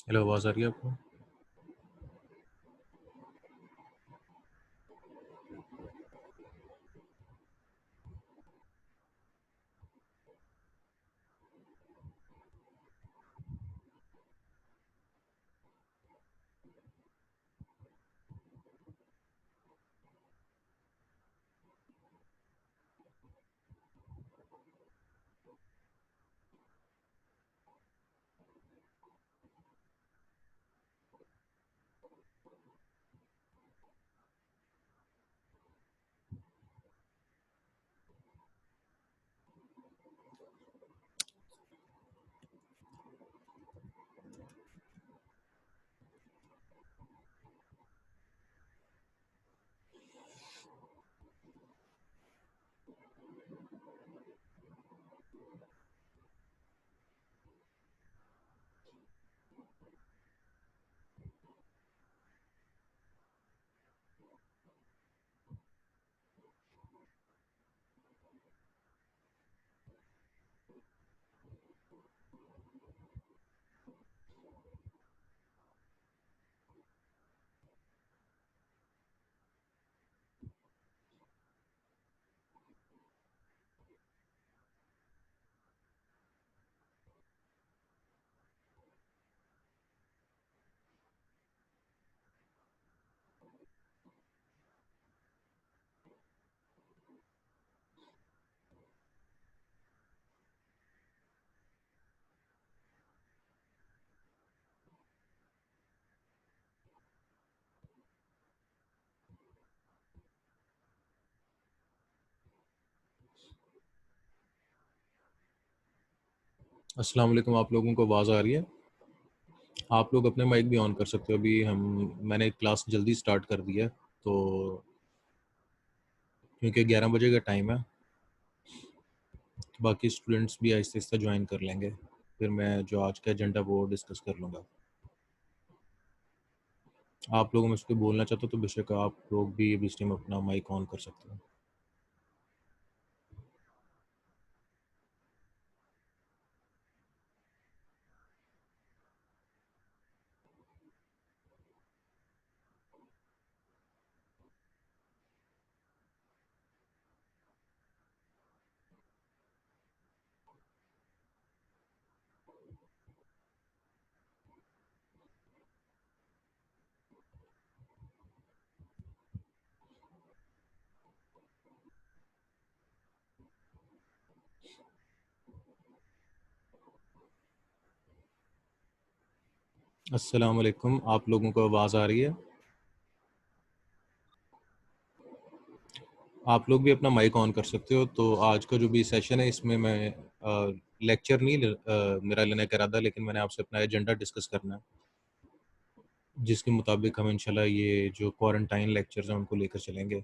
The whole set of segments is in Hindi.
हेलो, आवाज़ आ रही है आपको? अस्सलाम वालेकुम। आप लोगों को आवाज़ आ रही है? आप लोग अपने माइक भी ऑन कर सकते हो। अभी हम मैंने क्लास जल्दी स्टार्ट कर दी है, तो क्योंकि 11 बजे का टाइम है, तो बाकी स्टूडेंट्स भी आहिस्ता-आहिस्ता जॉइन कर लेंगे। फिर मैं जो आज का एजेंडा वो डिस्कस कर लूँगा। आप लोगों में से कोई बोलना चाहते हो तो बेशक आप लोग भी अभी इस टाइम अपना माइक ऑन कर सकते हो। अस्सलाम वालेकुम। आप लोगों को आवाज़ आ रही है? आप लोग भी अपना माइक ऑन कर सकते हो। तो आज का जो भी सेशन है, इसमें मैं लेक्चर नहीं मेरा लेने का इरादा, लेकिन मैंने आपसे अपना एजेंडा डिस्कस करना है, जिसके मुताबिक हम इंशाल्लाह ये जो क्वारंटाइन लेक्चर्स हैं उनको लेकर चलेंगे।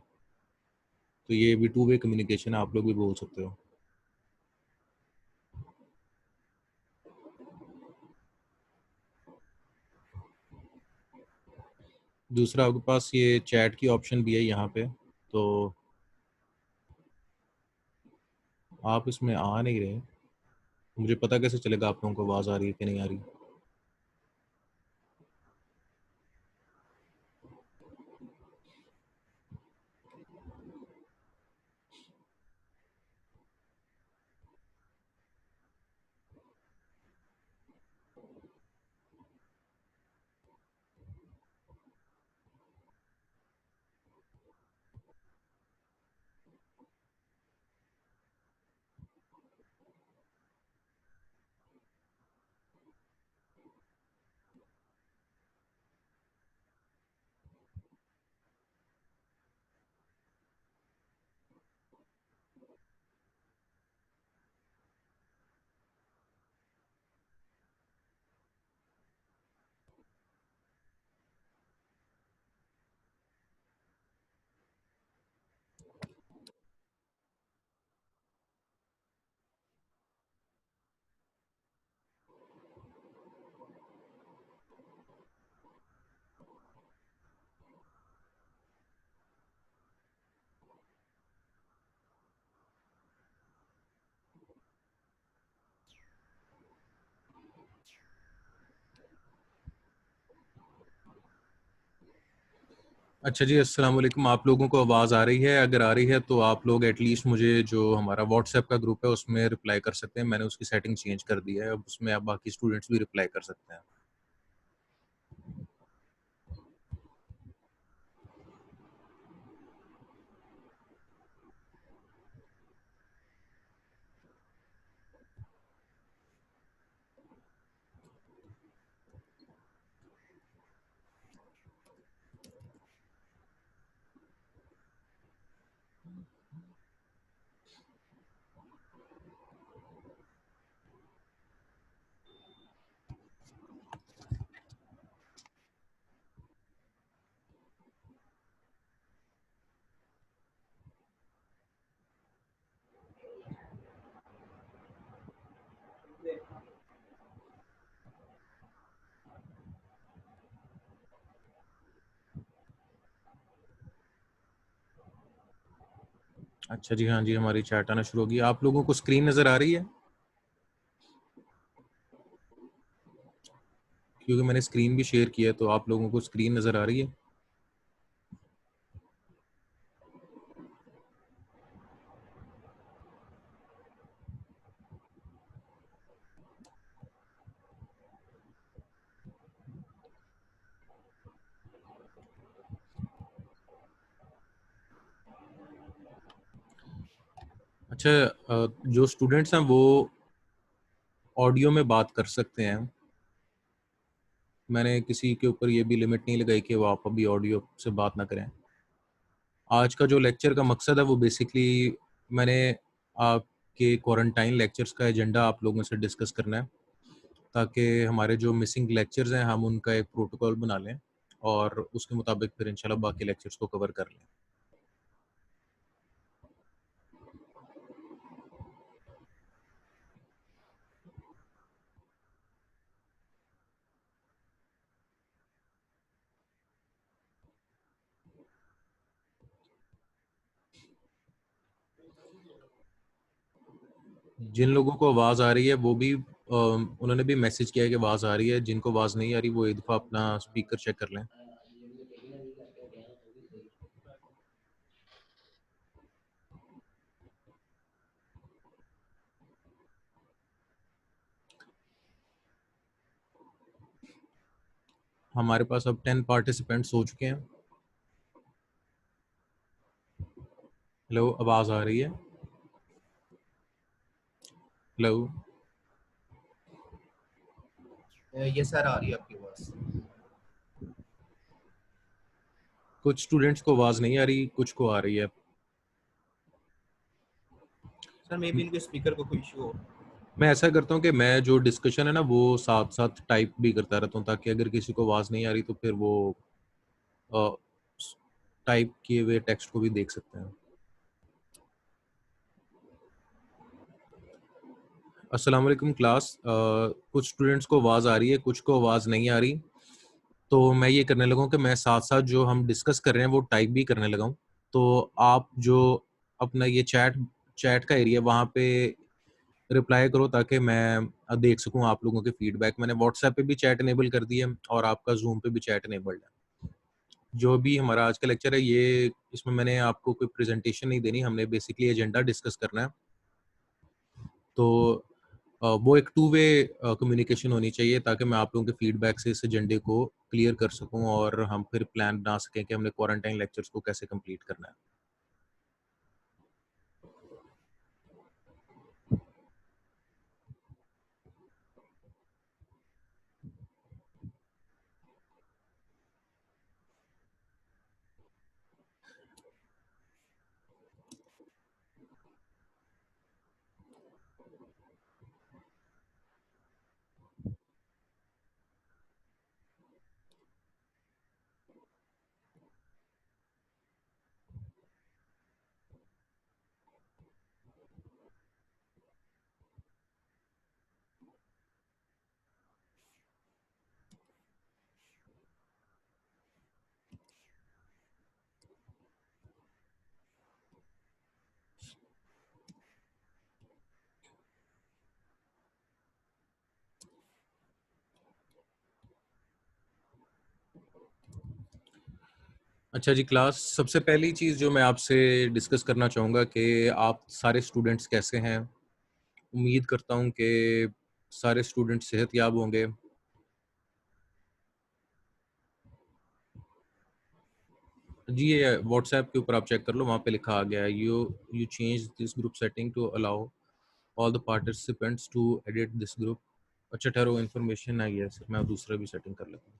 तो ये भी टू वे कम्युनिकेशन है, आप लोग भी बोल सकते हो। दूसरा, आपके पास ये चैट की ऑप्शन भी है यहाँ पे, तो आप इसमें आ नहीं रहे। मुझे पता कैसे चलेगा आप लोगों को आवाज़ आ रही है कि नहीं आ रही? अच्छा जी, अस्सलाम वालेकुम। आप लोगों को आवाज़ आ रही है? अगर आ रही है तो आप लोग एटलीस्ट मुझे जो हमारा व्हाट्सएप का ग्रुप है उसमें रिप्लाई कर सकते हैं। मैंने उसकी सेटिंग चेंज कर दी है, अब उसमें आप बाकी स्टूडेंट्स भी रिप्लाई कर सकते हैं। अच्छा जी, हाँ जी, हमारी चैट आना शुरू होगी। आप लोगों को स्क्रीन नज़र आ रही है? क्योंकि मैंने स्क्रीन भी शेयर किया है, तो आप लोगों को स्क्रीन नज़र आ रही है? अच्छा, जो स्टूडेंट्स हैं वो ऑडियो में बात कर सकते हैं। मैंने किसी के ऊपर ये भी लिमिट नहीं लगाई कि वो आप अभी ऑडियो से बात ना करें। आज का जो लेक्चर का मकसद है वो बेसिकली मैंने आपके क्वारंटाइन लेक्चर्स का एजेंडा आप लोगों से डिस्कस करना है, ताकि हमारे जो मिसिंग लेक्चर्स हैं हम उनका एक प्रोटोकॉल बना लें और उसके मुताबिक फिर इंशाल्लाह बाकी लेक्चर्स को कवर कर लें। जिन लोगों को आवाज़ आ रही है वो भी उन्होंने भी मैसेज किया है कि आवाज़ आ रही है। जिनको आवाज़ नहीं आ रही वो एक दफ़ा अपना स्पीकर चेक कर लें। हमारे पास अब 10 पार्टिसिपेंट्स हो चुके हैं। हेलो, आवाज़ आ रही है? हेलो। ये सर आ रही है आपकी आवाज। कुछ स्टूडेंट्स को आवाज़ नहीं आ रही, कुछ को आ रही है। सर मे बी इनके स्पीकर को कोई इशू हो। मैं ऐसा करता हूँ कि मैं जो डिस्कशन है ना वो साथ-साथ टाइप भी करता रहता हूँ, ताकि अगर किसी को आवाज़ नहीं आ रही तो फिर वो अ, टाइप किए हुए टेक्स्ट को भी देख सकते हैं। अस्सलाम वालेकुम क्लास। कुछ स्टूडेंट्स को आवाज़ आ रही है, कुछ को आवाज़ नहीं आ रही। तो मैं ये करने लगा हूँ कि मैं साथ-साथ जो हम डिस्कस कर रहे हैं वो टाइप भी करने लगा हूँ। तो आप जो अपना ये चैट चैट का एरिया वहाँ पे रिप्लाई करो, ताकि मैं देख सकूँ आप लोगों के फीडबैक। मैंने व्हाट्सएप पे भी चैट इनेबल कर दी है और आपका ज़ूम पे भी चैट इनेबल्ड है। जो भी हमारा आज का लेक्चर है ये इसमें मैंने आपको कोई प्रेजेंटेशन नहीं देनी, हमने बेसिकली एजेंडा डिस्कस करना है। तो वो एक टू वे कम्युनिकेशन होनी चाहिए, ताकि मैं आप लोगों के फीडबैक से इस एजेंडे को क्लियर कर सकूं और हम फिर प्लान बना सकें कि हमने क्वारंटाइन लेक्चर्स को कैसे कंप्लीट करना है। अच्छा जी क्लास, सबसे पहली चीज़ जो मैं आपसे डिस्कस करना चाहूँगा कि आप सारे स्टूडेंट्स कैसे हैं? उम्मीद करता हूँ कि सारे स्टूडेंट सेहतयाब होंगे। जी, ये व्हाट्सऐप के ऊपर आप चेक कर लो, वहाँ पे लिखा आ गया है, you change this group setting to allow all the participants to edit this group. अच्छा ठहरो, इन्फॉर्मेशन आई है, मैं दूसरा भी सेटिंग कर लेता हूँ।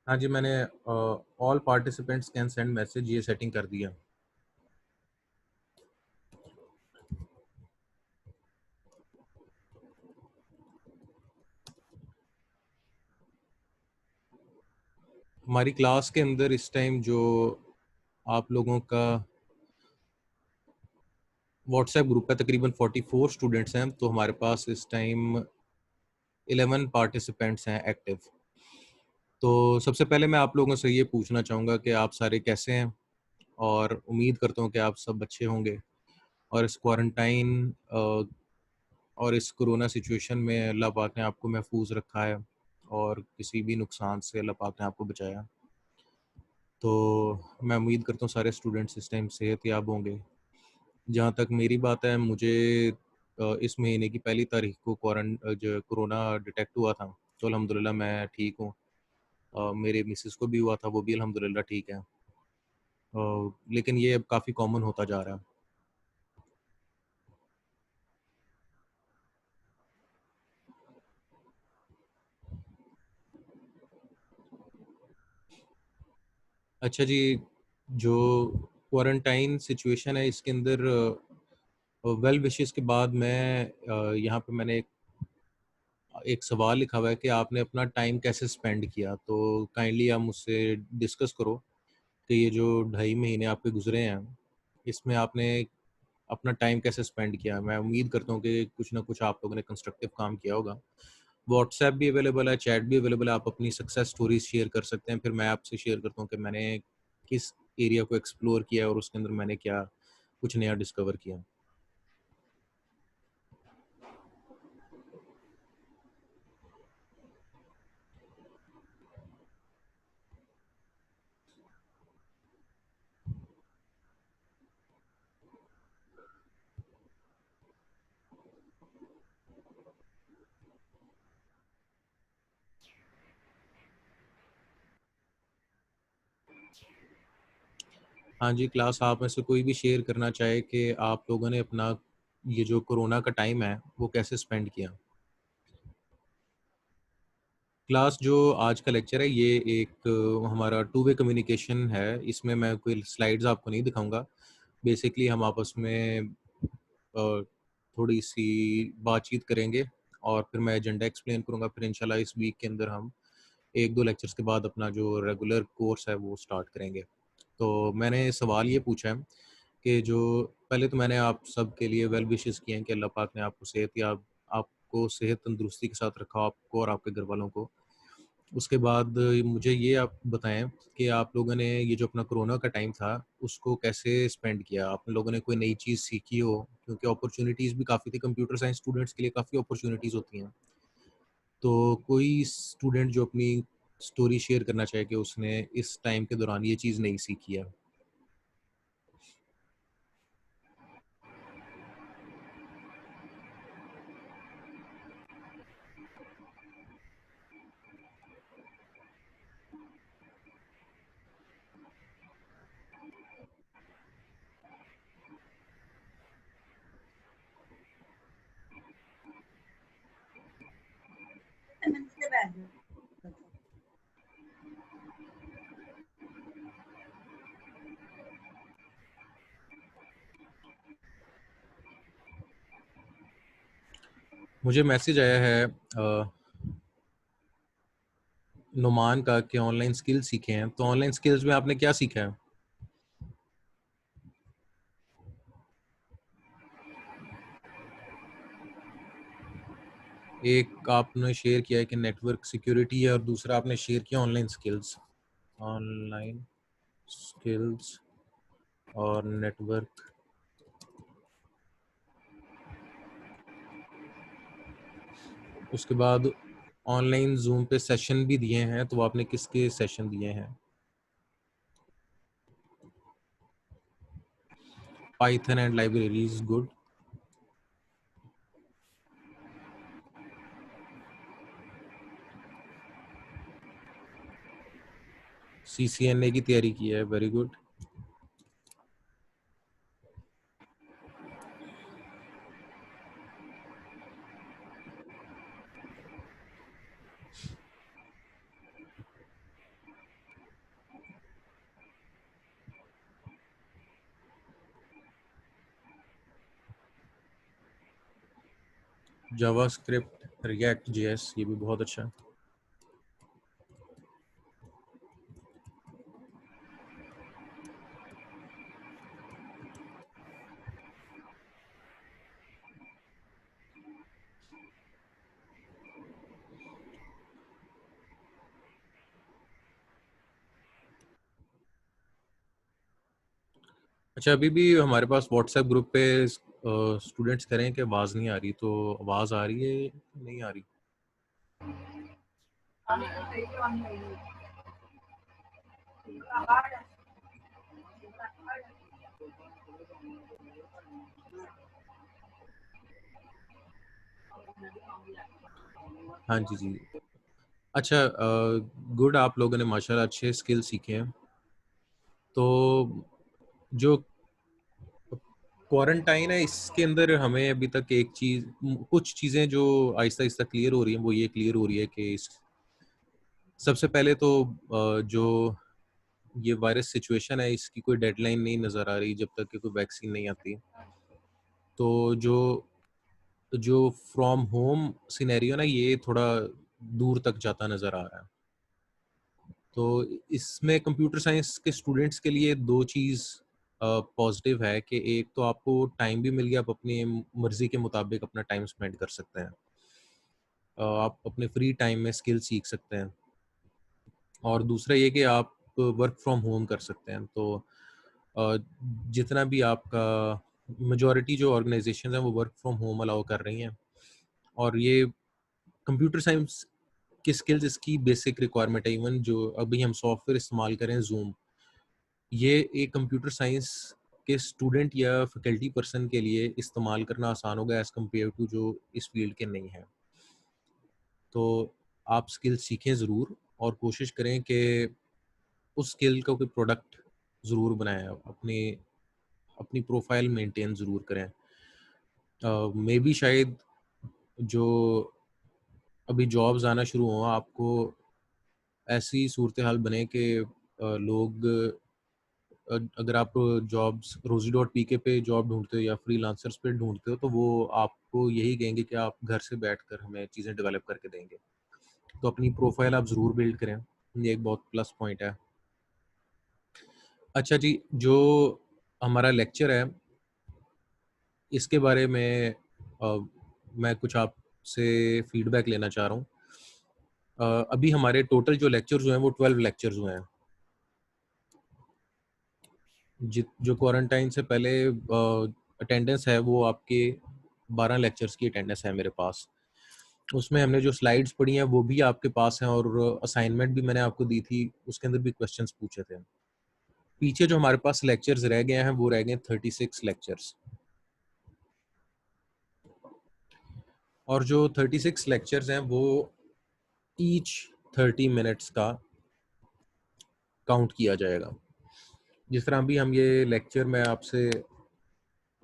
हाँ जी, मैंने all participants can send message ये सेटिंग कर दिया। हमारी क्लास के अंदर इस टाइम जो आप लोगों का व्हाट्सएप ग्रुप है, तकरीबन 44 स्टूडेंट्स हैं, तो हमारे पास इस टाइम 11 पार्टिसिपेंट्स हैं एक्टिव। तो सबसे पहले मैं आप लोगों से ये पूछना चाहूँगा कि आप सारे कैसे हैं? और उम्मीद करता हूँ कि आप सब अच्छे होंगे और इस क्वारंटाइन और इस कोरोना सिचुएशन में अल्लाह पाक ने आपको महफूज रखा है और किसी भी नुकसान से अल्लाह पाक ने आपको बचाया। तो मैं उम्मीद करता हूँ सारे स्टूडेंट्स इस टाइम सेहतयाब होंगे। जहाँ तक मेरी बात है, मुझे इस महीने की पहली तारीख को जो कोरोना डिटेक्ट हुआ था, तो अल्हम्दुलिल्लाह मैं ठीक हूँ। मेरे मिसेस को भी हुआ था, वो भी अल्हम्दुलिल्लाह ठीक है। लेकिन ये अब काफ़ी कॉमन होता जा रहा है। अच्छा जी, जो क्वारंटाइन सिचुएशन है इसके अंदर वेल विशेस के बाद मैं यहाँ पे मैंने एक एक सवाल लिखा हुआ है कि आपने अपना टाइम कैसे स्पेंड किया? तो काइंडली आप मुझसे डिस्कस करो कि ये जो ढाई महीने आपके गुज़रे हैं, इसमें आपने अपना टाइम कैसे स्पेंड किया? मैं उम्मीद करता हूँ कि कुछ ना कुछ आप लोगों ने कंस्ट्रक्टिव काम किया होगा। व्हाट्सऐप भी अवेलेबल है, चैट भी अवेलेबल है, आप अपनी सक्सेस स्टोरीज़ शेयर कर सकते हैं। फिर मैं आपसे शेयर करता हूँ कि मैंने किस एरिया को एक्सप्लोर किया और उसके अंदर मैंने क्या कुछ नया डिस्कवर किया। हाँ जी, क्लास आप में से कोई भी शेयर करना चाहे कि आप लोगों ने अपना ये जो कोरोना का टाइम है, वो कैसे स्पेंड किया? क्लास जो आज का लेक्चर है ये एक हमारा टू वे कम्युनिकेशन है। इसमें मैं कोई स्लाइड्स आपको नहीं दिखाऊँगा। बेसिकली हम आपस में थोड़ी-सी बातचीत करेंगे और फिर मैं एजेंडा एक्सप्लेन करूँगा। फिर इंशाल्लाह इस वीक के अंदर हम 1-2 लेक्चर्स के बाद अपना जो रेगुलर कोर्स है वो स्टार्ट करेंगे। तो मैंने सवाल ये पूछा है कि जो पहले तो मैंने आप सबके लिए वेल विशेस किए हैं कि अल्लाह पाक ने आपको आपको सेहत तंदुरुस्ती के साथ रखा हो, आपको और आपके घरवालों को। उसके बाद मुझे ये आप बताएँ कि आप लोगों ने ये जो अपना कोरोना का टाइम था, उसको कैसे स्पेंड किया? आप लोगों ने कोई नई चीज़ सीखी हो? क्योंकि अपॉर्च्युनिटीज़ भी काफ़ी थी, कंप्यूटर साइंस स्टूडेंट्स के लिए काफ़ी अपॉर्च्युनिटीज़ होती हैं। तो कोई स्टूडेंट जो अपनी स्टोरी शेयर करना चाहे कि उसने इस टाइम के दौरान ये चीज़ नई सीखी है? मुझे मैसेज आया है नुमान का कि ऑनलाइन स्किल सीखे हैं। तो ऑनलाइन स्किल्स में आपने क्या सीखा है? एक आपने शेयर किया है कि नेटवर्क सिक्योरिटी है और दूसरा आपने शेयर किया ऑनलाइन स्किल्स। ऑनलाइन स्किल्स और नेटवर्क उसके बाद ऑनलाइन जूम पे सेशन भी दिए हैं, तो आपने किसके सेशन दिए हैं? Python and libraries, good. CCNA की तैयारी की है, very good. JavaScript, react JS, ये भी बहुत अच्छा। अच्छा, अभी भी हमारे पास व्हाट्सएप ग्रुप पे स्टूडेंट्स करें कि आवाज़ नहीं आ रही, तो आवाज़ आ रही है, नहीं आ रही? हाँ जी जी। अच्छा, गुड, आप लोगों ने माशाल्लाह अच्छे स्किल सीखे हैं। तो जो क्वारंटाइन है, इसके अंदर हमें अभी तक एक चीज़, कुछ चीज़ें जो आहिस्ता आहिस्ता क्लियर हो रही हैं, वो ये क्लियर हो रही है कि सबसे पहले तो जो ये वायरस सिचुएशन है, इसकी कोई डेडलाइन नहीं नज़र आ रही जब तक कि कोई वैक्सीन नहीं आती। तो जो फ्रॉम होम सिनेरियो ना, ये थोड़ा दूर तक जाता नज़र आ रहा है। तो इसमें कंप्यूटर साइंस के स्टूडेंट्स के लिए दो चीज़ पॉजिटिव है कि एक तो आपको टाइम भी मिल गया, आप अपनी मर्ज़ी के मुताबिक अपना टाइम स्पेंड कर सकते हैं। आप अपने फ्री टाइम में स्किल सीख सकते हैं, और दूसरा ये कि आप वर्क फ्रॉम होम कर सकते हैं। तो अ, जितना भी आपका मेजॉरिटी जो ऑर्गेनाइजेशन हैं वो वर्क फ्रॉम होम अलाउ कर रही हैं, और ये कंप्यूटर साइंस की स्किल्स इसकी बेसिक रिक्वायरमेंट है। इवन जो अभी हम सॉफ्टवेयर इस्तेमाल करें जूम, ये एक कंप्यूटर साइंस के स्टूडेंट या फैकल्टी पर्सन के लिए इस्तेमाल करना आसान होगा एज़ कम्पेयर टू जो इस फील्ड के नहीं हैं। तो आप स्किल सीखें ज़रूर, और कोशिश करें कि उस स्किल का कोई प्रोडक्ट ज़रूर बनाएँ, अपनी अपनी प्रोफाइल मेंटेन ज़रूर करें। मे बी शायद जो अभी जॉब्स आना शुरू हों, आपको ऐसी सूरत हाल बने कि लोग, अगर आप जॉब्स रोज़ी डॉट पीके पे जॉब ढूँढते हो या फ्रीलांसर्स पे ढूँढते हो, तो वो आपको यही कहेंगे कि आप घर से बैठकर हमें चीज़ें डेवलप करके देंगे। तो अपनी प्रोफाइल आप ज़रूर बिल्ड करें, ये एक बहुत प्लस पॉइंट है। अच्छा जी, जो हमारा लेक्चर है, इसके बारे में मैं कुछ आपसे फीडबैक लेना चाह रहा हूँ। अभी हमारे टोटल जो लेक्चर्स हुए हैं वो 12 लेक्चर्स हुए हैं। जो क्वारंटाइन से पहले अटेंडेंस है, वो आपके 12 लेक्चर्स की अटेंडेंस है मेरे पास। उसमें हमने जो स्लाइड्स पढ़ी हैं वो भी आपके पास हैं, और असाइनमेंट भी मैंने आपको दी थी, उसके अंदर भी क्वेश्चंस पूछे थे। पीछे जो हमारे पास लेक्चर्स रह गए हैं वो रह गए 36 लेक्चर्स, और जो 36 लेक्चर्स हैं वो ईच 30 मिनट्स का काउंट किया जाएगा। जिस तरह अभी हम ये लेक्चर, मैं आपसे,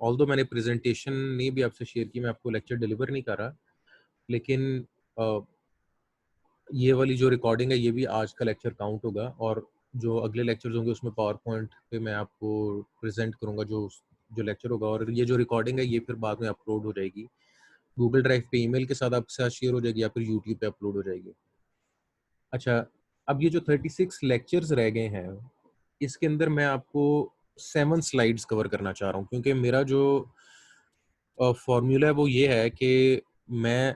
ऑल्दो मैंने प्रेजेंटेशन नहीं भी आपसे शेयर की, मैं आपको लेक्चर डिलीवर नहीं कर रहा, लेकिन अ, ये वाली जो रिकॉर्डिंग है ये भी आज का लेक्चर काउंट होगा, और जो अगले लेक्चर्स होंगे उसमें पावर पॉइंट पे मैं आपको प्रेजेंट करूंगा जो जो लेक्चर होगा, और ये जो रिकॉर्डिंग है ये फिर बाद में अपलोड हो जाएगी गूगल ड्राइव पे, ईमेल के साथ आपके साथ शेयर हो जाएगी, या फिर यूट्यूब पे अपलोड हो जाएगी। अच्छा, अब ये जो 36 लेक्चर्स रह गए हैं, इसके अंदर मैं आपको 7 स्लाइड्स कवर करना चाह रहा हूँ, क्योंकि मेरा जो फॉर्मूला है वो ये है कि मैं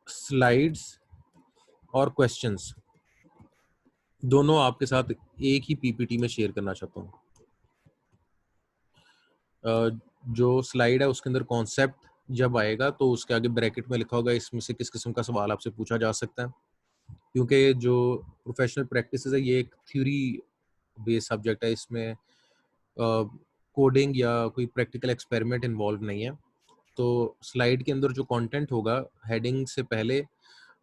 स्लाइड्स और क्वेश्चंस दोनों आपके साथ एक ही पीपीटी में शेयर करना चाहता हूँ। जो स्लाइड है उसके अंदर कॉन्सेप्ट जब आएगा तो उसके आगे ब्रैकेट में लिखा होगा इसमें से किस किस्म का सवाल आपसे पूछा जा सकता है। क्योंकि जो प्रोफेशनल प्रैक्टिसेस है ये एक थ्योरी बेस्ड सब्जेक्ट है, इसमें कोडिंग या कोई प्रैक्टिकल एक्सपेरिमेंट इन्वॉल्व नहीं है। तो स्लाइड के अंदर जो कंटेंट होगा हेडिंग से पहले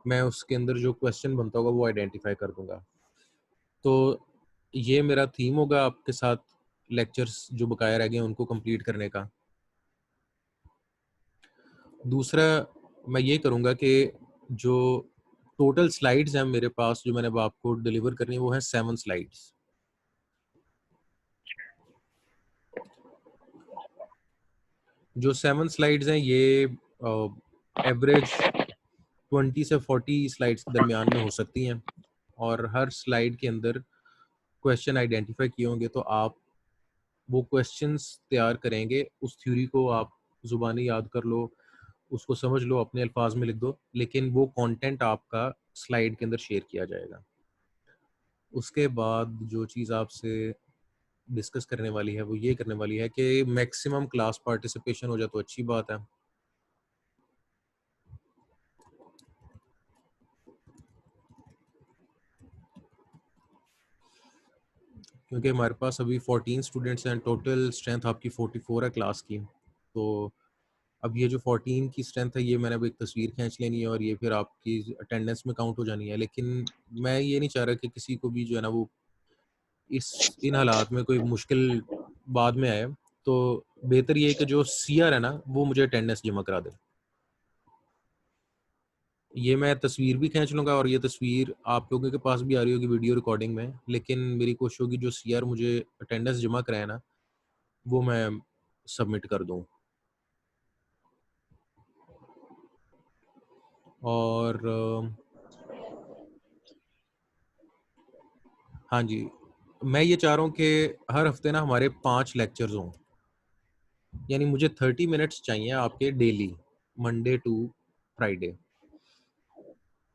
मैं उसके अंदर जो क्वेश्चन बनता होगा वो आइडेंटिफाई कर दूंगा। तो ये मेरा थीम होगा आपके साथ लेक्चर्स जो बकाया रह गए हैं उनको कंप्लीट करने का। दूसरा मैं ये करूँगा कि जो टोटल स्लाइड्स हैं मेरे पास जो मैंने अब आपको डिलीवर करनी है वो है 7 स्लाइड्स। जो 7 स्लाइड्स हैं ये एवरेज 20 से 40 स्लाइड्स के दरमियान में हो सकती हैं और हर स्लाइड के अंदर क्वेश्चन आइडेंटिफाई किए होंगे तो आप वो क्वेश्चंस तैयार करेंगे। उस थ्योरी को आप ज़ुबानी याद कर लो, उसको समझ लो, अपने अल्फाज में लिख दो, लेकिन वो कंटेंट आपका स्लाइड के अंदर शेयर किया जाएगा। उसके बाद जो चीज़ आपसे डिस्कस करने वाली है वो ये करने वाली है कि मैक्सिमम क्लास पार्टिसिपेशन हो जाए तो अच्छी बात है। क्योंकि हमारे पास अभी 14 स्टूडेंट्स हैं, टोटल स्ट्रेंथ आपकी 44 है क्लास की। तो अब ये जो 14 की स्ट्रेंथ है ये मैंने अब एक तस्वीर खींच लेनी है और ये फिर आपकी अटेंडेंस में काउंट हो जानी है। लेकिन मैं ये नहीं चाह रहा कि किसी को भी जो है ना वो इस इन हालात में कोई मुश्किल बाद में आए। तो बेहतर ये है कि जो सीआर है ना वो मुझे अटेंडेंस जमा करा दे। ये मैं तस्वीर भी खींच लूँगा और ये तस्वीर आप लोगों के पास भी आ रही होगी वीडियो रिकॉर्डिंग में। लेकिन मेरी कोशिश होगी जो सीआर मुझे अटेंडेंस जमा कराए ना वो मैं सबमिट कर दूँ। और हाँ जी, मैं ये चाह रहा हूँ कि हर हफ्ते ना हमारे 5 लेक्चर्स हों। यानी मुझे 30 मिनट्स चाहिए आपके डेली, मंडे टू फ्राइडे।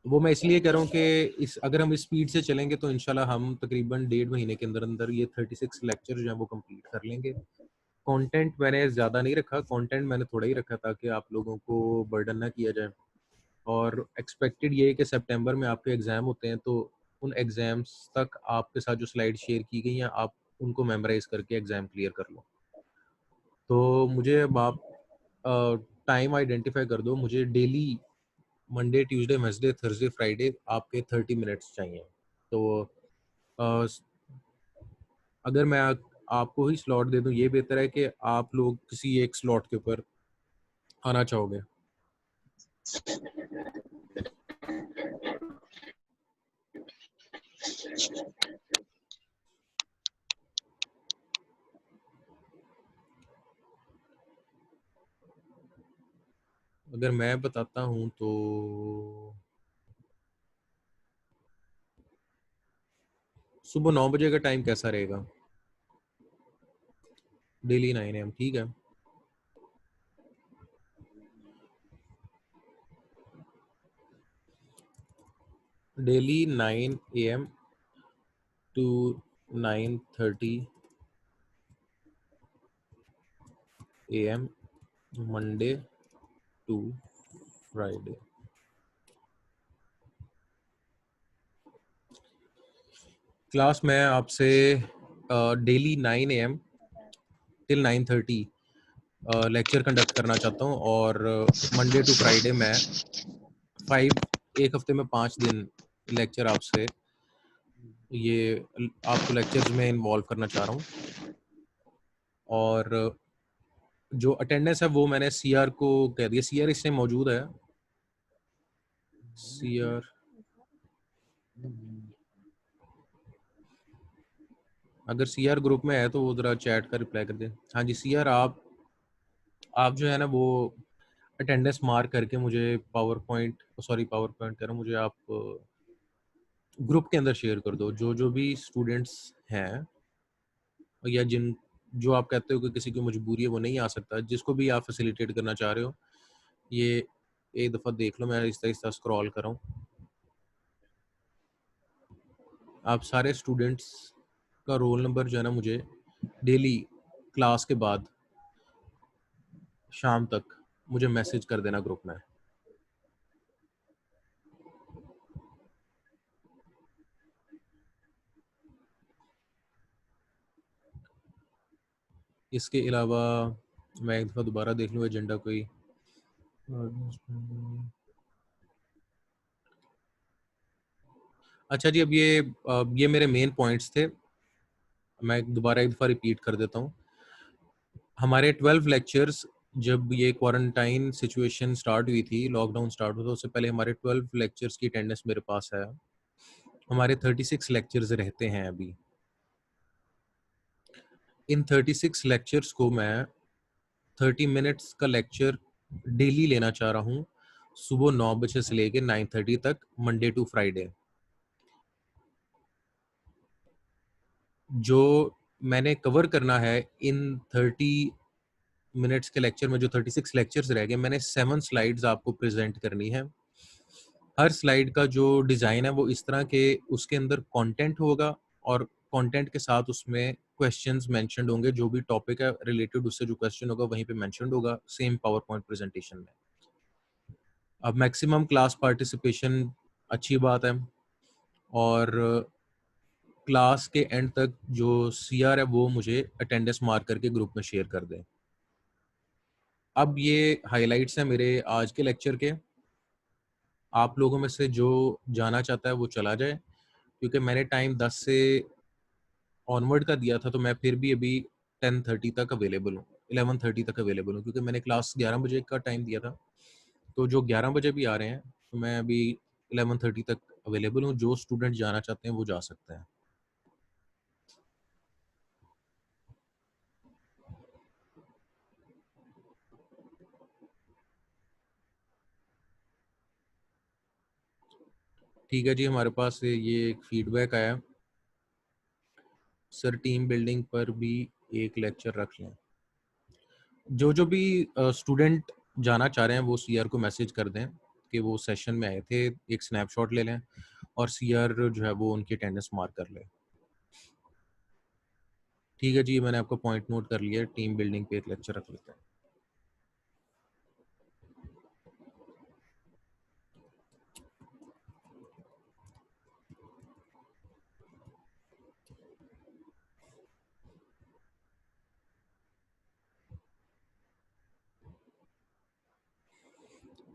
वो मैं इसलिए कह रहा हूँ कि इस अगर हम इस स्पीड से चलेंगे तो इंशाल्लाह हम तकरीबन 1.5 महीने के अंदर-अंदर ये 36 लेक्चर जो हैं वो कंप्लीट कर लेंगे। कंटेंट मैंने ज़्यादा नहीं रखा, कंटेंट मैंने थोड़ा ही रखा ताकि आप लोगों को बर्डन ना किया जाए। और एक्सपेक्टेड ये है कि सितंबर में आपके एग्ज़ाम होते हैं, तो उन एग्ज़ाम्स तक आपके साथ जो स्लाइड शेयर की गई हैं, आप उनको मेमोराइज़ करके एग्ज़ाम क्लियर कर लो। तो मुझे अब आप टाइम आइडेंटिफ़ाई कर दो, मुझे daily Monday, Tuesday, Wednesday, Thursday, Friday आपके 30 मिनट्स चाहिए। तो अ, स अगर मैं आपको ही स्लॉट दे दूँ, ये बेहतर है कि आप लोग किसी एक स्लॉट के ऊपर आना चाहोगे? अगर मैं बताता हूँ तो सुबह 9 बजे का टाइम कैसा रहेगा? डेली 9 एएम ठीक है। Daily 9 AM to 9:30 AM Monday to Friday. Class मैं आपसे daily 9 AM till 9:30 lecture conduct करना चाहता हूँ और मंडे टू फ्राइडे मैं 5 एक हफ्ते में 5 दिन लेक्चर आपसे ये आपको लेक्चर्स में इन्वॉल्व करना चाह रहा हूँ। और जो अटेंडेंस है वो मैंने सीआर को कह दिया। सीआर इसमें मौजूद है। सीआर अगर सीआर ग्रुप में है तो वो ज़रा चैट का रिप्लाई कर दें। हाँ जी, सीआर आप जो है ना वो अटेंडेंस मार्क करके मुझे पावर पॉइंट कह रहा हूँ, मुझे आप ग्रुप के अंदर शेयर कर दो। जो भी स्टूडेंट्स हैं या जो आप कहते हो कि किसी की मजबूरी है वो नहीं आ सकता, जिसको भी आप फैसिलिटेट करना चाह रहे हो, ये एक दफ़ा देख लो। मैं आहिस्ता-आहिस्ता स्क्रॉल कर रहा हूँ। आप सारे स्टूडेंट्स का रोल नंबर जो है ना मुझे डेली क्लास के बाद शाम तक मुझे मैसेज कर देना ग्रुप में। इसके अलावा मैं एक दफ़ा दोबारा देख लूँ एजेंडा कोई। अच्छा जी, अब ये मेरे मेन पॉइंट्स थे। मैं दोबारा एक दफ़ा रिपीट कर देता हूँ। हमारे 12 लेक्चर्स, जब ये क्वारंटाइन सिचुएशन स्टार्ट हुई थी, लॉकडाउन स्टार्ट हुआ था, उससे पहले हमारे 12 लेक्चर्स की अटेंडेंस मेरे पास है। हमारे 36 लेक्चर्स रहते हैं अभी। इन 36 लेक्चर्स को मैं 30 मिनट्स का लेक्चर डेली लेना चाह रहा हूँ, सुबह 9 बजे से लेके 9:30 तक, मंडे टू फ्राइडे। जो मैंने कवर करना है इन 30 मिनट्स के लेक्चर में, जो 36 लेक्चर्स रह गए, मैंने 7 स्लाइड्स आपको प्रेजेंट करनी है। हर स्लाइड का जो डिज़ाइन है वो इस तरह के, उसके अंदर कंटेंट होगा और कंटेंट के साथ उसमें क्वेश्चंस मेंशन्ड होंगे, जो भी टॉपिक है रिलेटेड उससे जो क्वेश्चन होगा वहीं पे मेंशन्ड होगा, सेम पावर पॉइंट प्रेजेंटेशन में। अब मैक्सिमम क्लास पार्टिसिपेशन अच्छी बात है, और क्लास के एंड तक जो सीआर है वो मुझे अटेंडेंस मार्क करके ग्रुप में शेयर कर दें। अब ये हाइलाइट्स हैं मेरे आज के लेक्चर के। आप लोगों में से जो जाना चाहता है वो चला जाए, क्योंकि मैंने टाइम 10 से ऑनवर्ड का दिया था, तो मैं फिर भी अभी 10:30 तक अवेलेबल हूँ, 11:30 तक अवेलेबल हूँ, क्योंकि मैंने क्लास 11 बजे का टाइम दिया था। तो जो 11 बजे भी आ रहे हैं, तो मैं अभी 11:30 तक अवेलेबल हूँ। जो स्टूडेंट जाना चाहते हैं वो जा सकते हैं। ठीक है जी, हमारे पास ये एक फीडबैक आया, सर टीम बिल्डिंग पर भी एक लेक्चर रख लें। जो भी स्टूडेंट जाना चाह रहे हैं वो सीआर को मैसेज कर दें कि वो सेशन में आए थे, एक स्नैपशॉट ले लें और सीआर जो है वो उनकी अटेंडेंस मार्क कर ले। ठीक है जी, मैंने आपका पॉइंट नोट कर लिया है। टीम बिल्डिंग पे एक लेक्चर रख लेते हैं।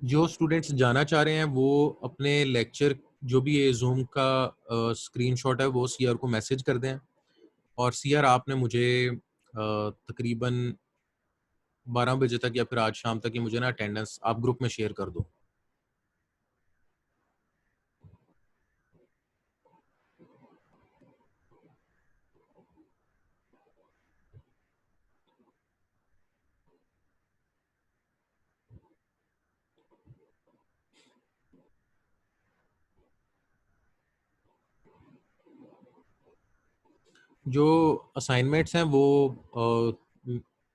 जो स्टूडेंट्स जाना चाह रहे हैं वो अपने लेक्चर, जो भी ये जूम का स्क्रीनशॉट है, वो सीआर को मैसेज कर दें, और सीआर आपने मुझे तकरीबन 12 बजे तक या फिर आज शाम तक ही मुझे ना अटेंडेंस आप ग्रुप में शेयर कर दो। जो असाइनमेंट्स हैं वो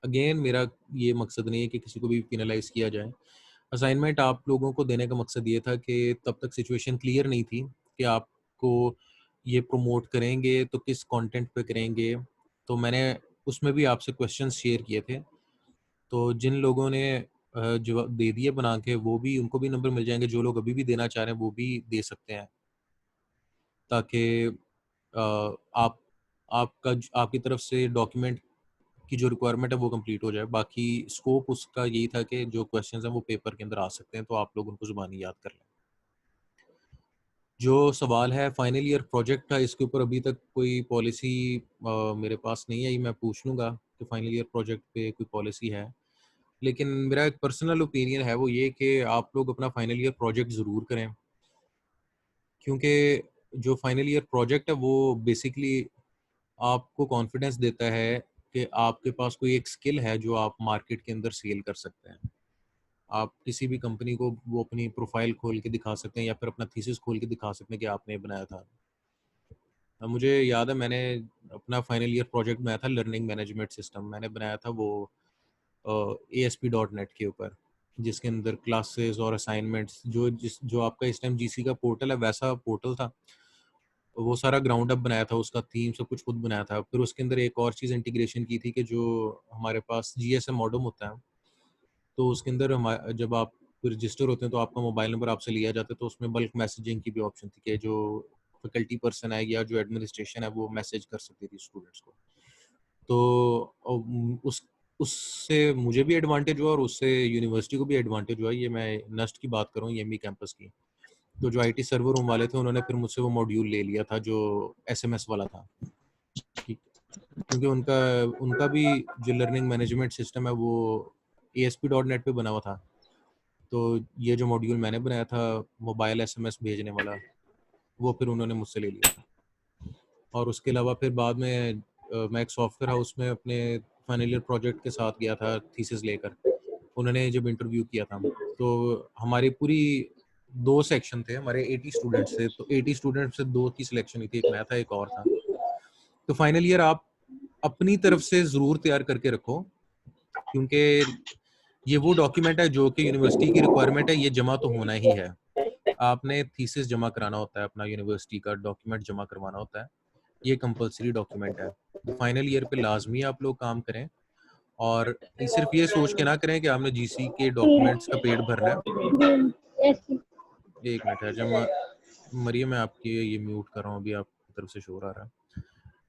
अगेन मेरा ये मकसद नहीं है कि किसी को भी पिनलाइज किया जाए। असाइनमेंट आप लोगों को देने का मकसद ये था कि तब तक सिचुएशन क्लियर नहीं थी कि आपको ये प्रमोट करेंगे तो किस कंटेंट पे करेंगे। तो मैंने उसमें भी आपसे क्वेश्चंस शेयर किए थे, तो जिन लोगों ने जवाब दे दिए बना के, वो भी, उनको भी नंबर मिल जाएंगे। जो लोग अभी भी देना चाह रहे हैं वो भी दे सकते हैं, ताकि आप आपकी तरफ से डॉक्यूमेंट की जो रिक्वायरमेंट है वो कंप्लीट हो जाए। बाकी स्कोप उसका यही था कि जो क्वेश्चंस हैं वो पेपर के अंदर आ सकते हैं, तो आप लोग उनको ज़ुबानी याद कर लें। जो सवाल है फाइनल ईयर प्रोजेक्ट का, इसके ऊपर अभी तक कोई पॉलिसी मेरे पास नहीं आई। मैं पूछ लूँगा कि फाइनल ईयर प्रोजेक्ट पे कोई पॉलिसी है, लेकिन मेरा एक पर्सनल ओपिनियन है वो ये कि आप लोग अपना फाइनल ईयर प्रोजेक्ट ज़रूर करें, क्योंकि जो फाइनल ईयर प्रोजेक्ट है वो बेसिकली आपको कॉन्फिडेंस देता है कि आपके पास कोई एक स्किल है जो आप मार्केट के अंदर सेल कर सकते हैं। आप किसी भी कंपनी को वो अपनी प्रोफाइल खोल के दिखा सकते हैं या फिर अपना थीसिस खोल के दिखा सकते हैं कि आपने ये बनाया था। मुझे याद है मैंने अपना फाइनल ईयर प्रोजेक्ट बनाया था, लर्निंग मैनेजमेंट सिस्टम मैंने बनाया था, वो ASP.NET के ऊपर, जिसके अंदर क्लासेस और असाइनमेंट्स, जो आपका इस टाइम जीसी का पोर्टल है वैसा पोर्टल था। वो सारा ग्राउंड अप बनाया था, उसका थीम सब कुछ खुद बनाया था। फिर उसके अंदर एक और चीज़ इंटीग्रेशन की थी कि जो हमारे पास जीएसएम मॉडम होता है, तो उसके अंदर जब आप रजिस्टर होते हैं तो आपका मोबाइल नंबर आपसे लिया जाता है, तो उसमें बल्क मैसेजिंग की भी ऑप्शन थी कि जो फैकल्टी पर्सन है या जो एडमिनिस्ट्रेशन है वो मैसेज कर सकती थी स्टूडेंट्स को। तो उससे मुझे भी एडवांटेज हुआ और उससे यूनिवर्सिटी को भी एडवांटेज हुआ। ये मैं नस्ट की बात करूँ, ईएमई कैंपस की। तो जो आईटी सर्वर रूम वाले थे उन्होंने फिर मुझसे वो मॉड्यूल ले लिया था जो एसएमएस वाला था, ठीक, क्योंकि उनका उनका भी जो लर्निंग मैनेजमेंट सिस्टम है वो ASP.NET पे बना हुआ था। तो ये जो मॉड्यूल मैंने बनाया था मोबाइल एसएमएस भेजने वाला, वो फिर उन्होंने मुझसे ले लिया था। और उसके अलावा फिर बाद में मैं एक सॉफ्टवेयर हाउस में अपने फाइनल ईयर प्रोजेक्ट के साथ गया था थीसिस लेकर। उन्होंने जब इंटरव्यू किया था तो हमारी पूरी 2 सेक्शन थे, हमारे 80 स्टूडेंट्स थे, तो 80 स्टूडेंट्स से 2 की सिलेक्शन हुई थी, एक मैं था, एक और था। तो फाइनल ईयर आप अपनी तरफ से ज़रूर तैयार करके रखो, क्योंकि ये वो डॉक्यूमेंट है जो कि यूनिवर्सिटी की रिक्वायरमेंट है, ये जमा तो होना ही है। आपने थीसिस जमा कराना होता है, अपना यूनिवर्सिटी का डॉक्यूमेंट जमा करवाना होता है, ये कंपल्सरी डॉक्यूमेंट है। तो फाइनल ईयर पे लाजमी आप लोग काम करें और सिर्फ ये सोच के ना करें कि आपने जीसी के डॉक्यूमेंट्स का पेड भरना है। एक मिनट है, जब मरियम मैं आपकी ये म्यूट कर रहा हूँ, अभी आपकी तरफ से शोर आ रहा है।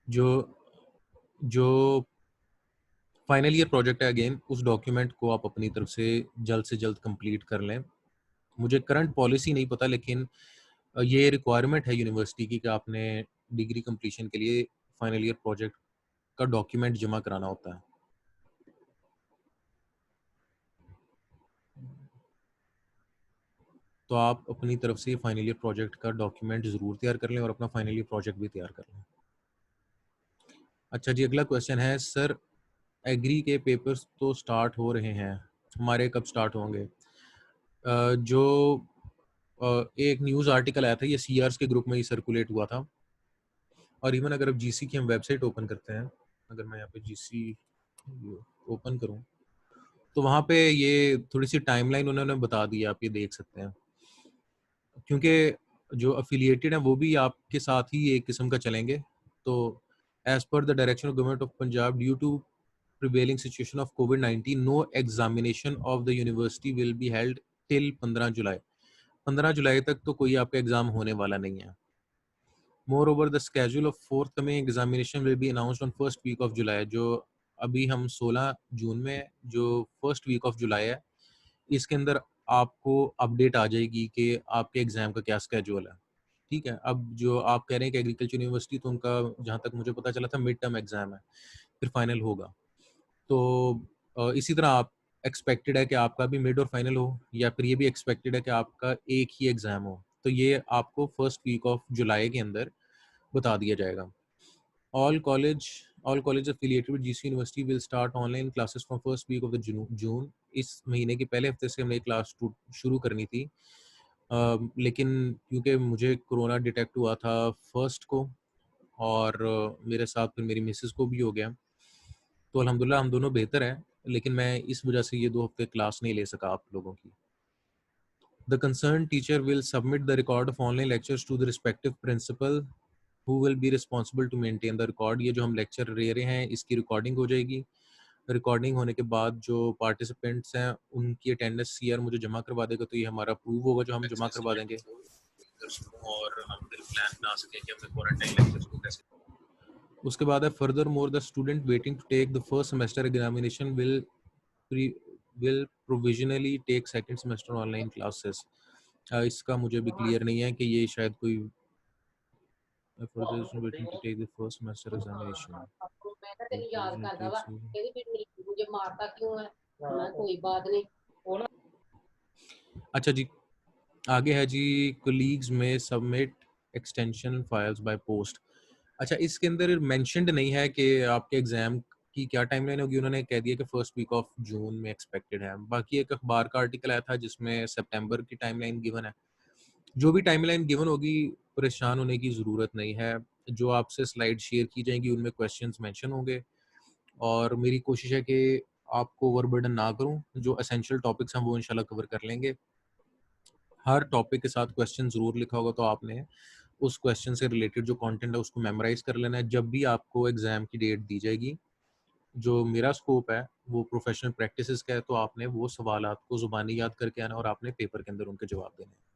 जो जो फाइनल ईयर प्रोजेक्ट है, अगेन उस डॉक्यूमेंट को आप अपनी तरफ से जल्द कंप्लीट कर लें। मुझे करंट पॉलिसी नहीं पता, लेकिन ये रिक्वायरमेंट है यूनिवर्सिटी की कि आपने डिग्री कंप्लीशन के लिए फाइनल ईयर प्रोजेक्ट का डॉक्यूमेंट जमा कराना होता है। तो आप अपनी तरफ से फाइनल ईयर प्रोजेक्ट का डॉक्यूमेंट ज़रूर तैयार कर लें और अपना फाइनल ईयर प्रोजेक्ट भी तैयार कर लें। अच्छा जी, अगला क्वेश्चन है, सर एग्री के पेपर्स तो स्टार्ट हो रहे हैं, हमारे कब स्टार्ट होंगे? जो एक न्यूज़ आर्टिकल आया था, ये सीआरस के ग्रुप में ही सर्कुलेट हुआ था, और इवन अगर आप जीसी की हम वेबसाइट ओपन करते हैं, अगर मैं यहाँ पे जीसी ओपन करूँ तो वहाँ पे ये थोड़ी सी टाइमलाइन उन्होंने बता दी है, आप ये देख सकते हैं, क्योंकि जो अफिलिएटेड हैं वो भी आपके साथ ही एक किस्म का चलेंगे। तो as per the direction of government of Punjab due to prevailing situation of COVID-19, no examination of the university will be held till 15 जुलाई। 15 जुलाई तक तो कोई आपका एग्जाम होने वाला नहीं है। Moreover, the schedule of forthcoming examination will be announced on first week of July। जो अभी हम 16 जून में जो फर्स्ट वीक ऑफ जुलाई है, इसके अंदर आपको अपडेट आ जाएगी कि आपके एग्जाम का क्या स्केड्यूल है। ठीक है, अब जो आप कह रहे हैं कि एग्रीकल्चर यूनिवर्सिटी, तो उनका जहाँ तक मुझे पता चला था मिड टर्म एग्जाम है, फिर फाइनल होगा। तो इसी तरह आप एक्सपेक्टेड है कि आपका भी मिड और फाइनल हो, या फिर ये भी एक्सपेक्टेड है कि आपका एक ही एग्ज़ाम हो। तो ये आपको फर्स्ट वीक ऑफ जुलाई के अंदर बता दिया जाएगा। All college all college affiliated with GC university will start online classes from first week of the June. इस महीने के पहले हफ्ते से हमने क्लास शुरू करनी थी, लेकिन क्योंकि मुझे कोरोना डिटेक्ट हुआ था फर्स्ट को, और मेरे साथ फिर मेरी मिसेस को भी हो गया, तो अल्हम्दुलिल्लाह हम दोनों बेहतर हैं, लेकिन मैं इस वजह से ये 2 हफ्ते क्लास नहीं ले सका आप लोगों की। The concern teacher will submit the record of online lectures to the respective principal who will be responsible to maintain the record. ये जो हम लेक्चर ले रहे हैं इसकी रिकॉर्डिंग हो जाएगी। रिकॉर्डिंग होने के बाद जो पार्टिसिपेंट्स हैं उनकी अटेंडेंस सीआर मुझे जमा करवा देगा, तो ये हमारा अप्रूव होगा जो हम जमा करवा देंगे, और हम फिर प्लान बना सकें कि हमने क्वारंटाइन लेक्चर्स को कैसे। उसके बाद है, furthermore the student waiting to take the first semester examination will provisionally take second semester online classes. इसका मुझे भी क्लियर नहीं है कि ये शायद कोई further waiting to take the first semester examination. मैं तो तेरी याद करदा वा कहदी फिर नीतू मुझे मारता क्यों है मैं कोई बात नहीं। अच्छा जी, आगे है जी, कोलीग्स में submit extension files by post. अच्छा, इसके अंदर मेंशन्ड नहीं है कि आपके एग्जाम की क्या टाइमलाइन होगी, उन्होंने कह दिया कि फर्स्ट वीक ऑफ जून में एक्सपेक्टेड है। बाकी एक अखबार का आर्टिकल आया था जिसमें सितंबर की टाइमलाइन गिवन है। जो भी टाइमलाइन गिवन होगी, परेशान होने की ज़रूरत नहीं है। जो आपसे स्लाइड शेयर की जाएंगी उनमें क्वेश्चंस मेंशन होंगे, और मेरी कोशिश है कि आपको ओवरबर्डन ना करूं। जो एसेंशियल टॉपिक्स हैं वो इंशाल्लाह कवर कर लेंगे। हर टॉपिक के साथ क्वेश्चन ज़रूर लिखा होगा, तो आपने उस क्वेश्चन से रिलेटेड जो कंटेंट है उसको मेमोराइज कर लेना है। जब भी आपको एग्जाम की डेट दी जाएगी जो मेरा स्कोप है वो प्रोफेशनल प्रैक्टिसेस का है, तो आपने वो सवालात को ज़ुबानी याद करके आना और आपने पेपर के अंदर उनके जवाब देने हैं।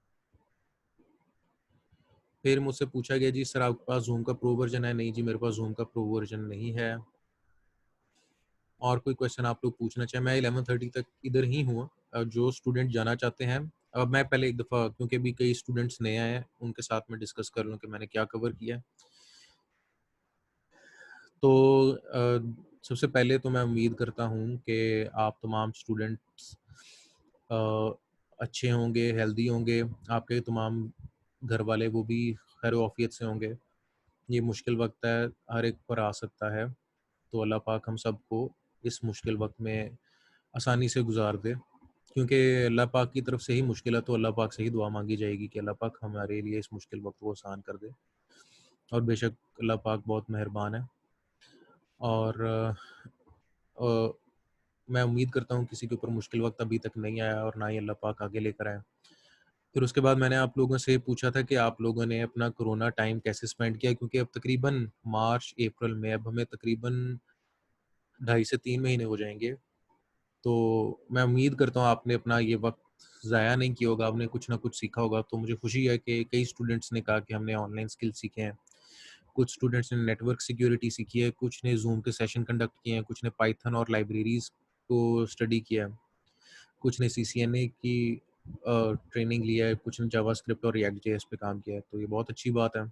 फिर मुझसे पूछा गया जी सर आपके पास ज़ूम का प्रो वर्जन है? नहीं जी मेरे पास ज़ूम का प्रो वर्जन नहीं है। और कोई क्वेश्चन आप लोग पूछना चाहें? मैं 11:30 तक इधर ही हूँ। जो स्टूडेंट जाना चाहते हैं, मैं पहले एक दफ़ा, क्योंकि अभी कई स्टूडेंट्स नए आए हैं, उनके साथ में डिस्कस कर लूँ कि मैंने क्या कवर किया है। तो सबसे पहले तो मैं उम्मीद करता हूँ कि आप तमाम स्टूडेंट्स अच्छे होंगे, हेल्दी होंगे, आपके तमाम घर वाले वो भी खैर आफियत से होंगे। ये मुश्किल वक्त है, हर एक पर आ सकता है, तो अल्लाह पाक हम सबको इस मुश्किल वक्त में आसानी से गुजार दे, क्योंकि अल्लाह पाक की तरफ से ही मुश्किल है, तो अल्लाह पाक से ही दुआ मांगी जाएगी कि अल्लाह पाक हमारे लिए इस मुश्किल वक्त को आसान कर दे। और बेशक अल्लाह पाक बहुत मेहरबान है। और अ, मैं उम्मीद करता हूँ किसी के ऊपर मुश्किल वक्त अभी तक नहीं आया और ना ही अल्लाह पाक आगे लेकर आए। फिर उसके बाद मैंने आप लोगों से पूछा था कि आप लोगों ने अपना कोरोना टाइम कैसे स्पेंड किया, क्योंकि अब तकरीबन मार्च अप्रैल में अब हमें तकरीबन 2.5 से 3 महीने हो जाएंगे। तो मैं उम्मीद करता हूँ आपने अपना ये वक्त ज़ाया नहीं किया होगा, आपने कुछ ना कुछ सीखा होगा। तो मुझे खुशी है कि कई स्टूडेंट्स ने कहा कि हमने ऑनलाइन स्किल सीखे हैं, कुछ स्टूडेंट्स ने नेटवर्क सिक्योरिटी सीखी है, कुछ ने जूम के सेशन कंडक्ट किए हैं, कुछ ने पाइथन और लाइब्रेरीज को स्टडी किया है, कुछ ने सीसीएनए की ट्रेनिंग लिया है, कुछ ने जावास्क्रिप्ट और रिएक्ट जेएस पे काम किया है। तो ये बहुत अच्छी बात है।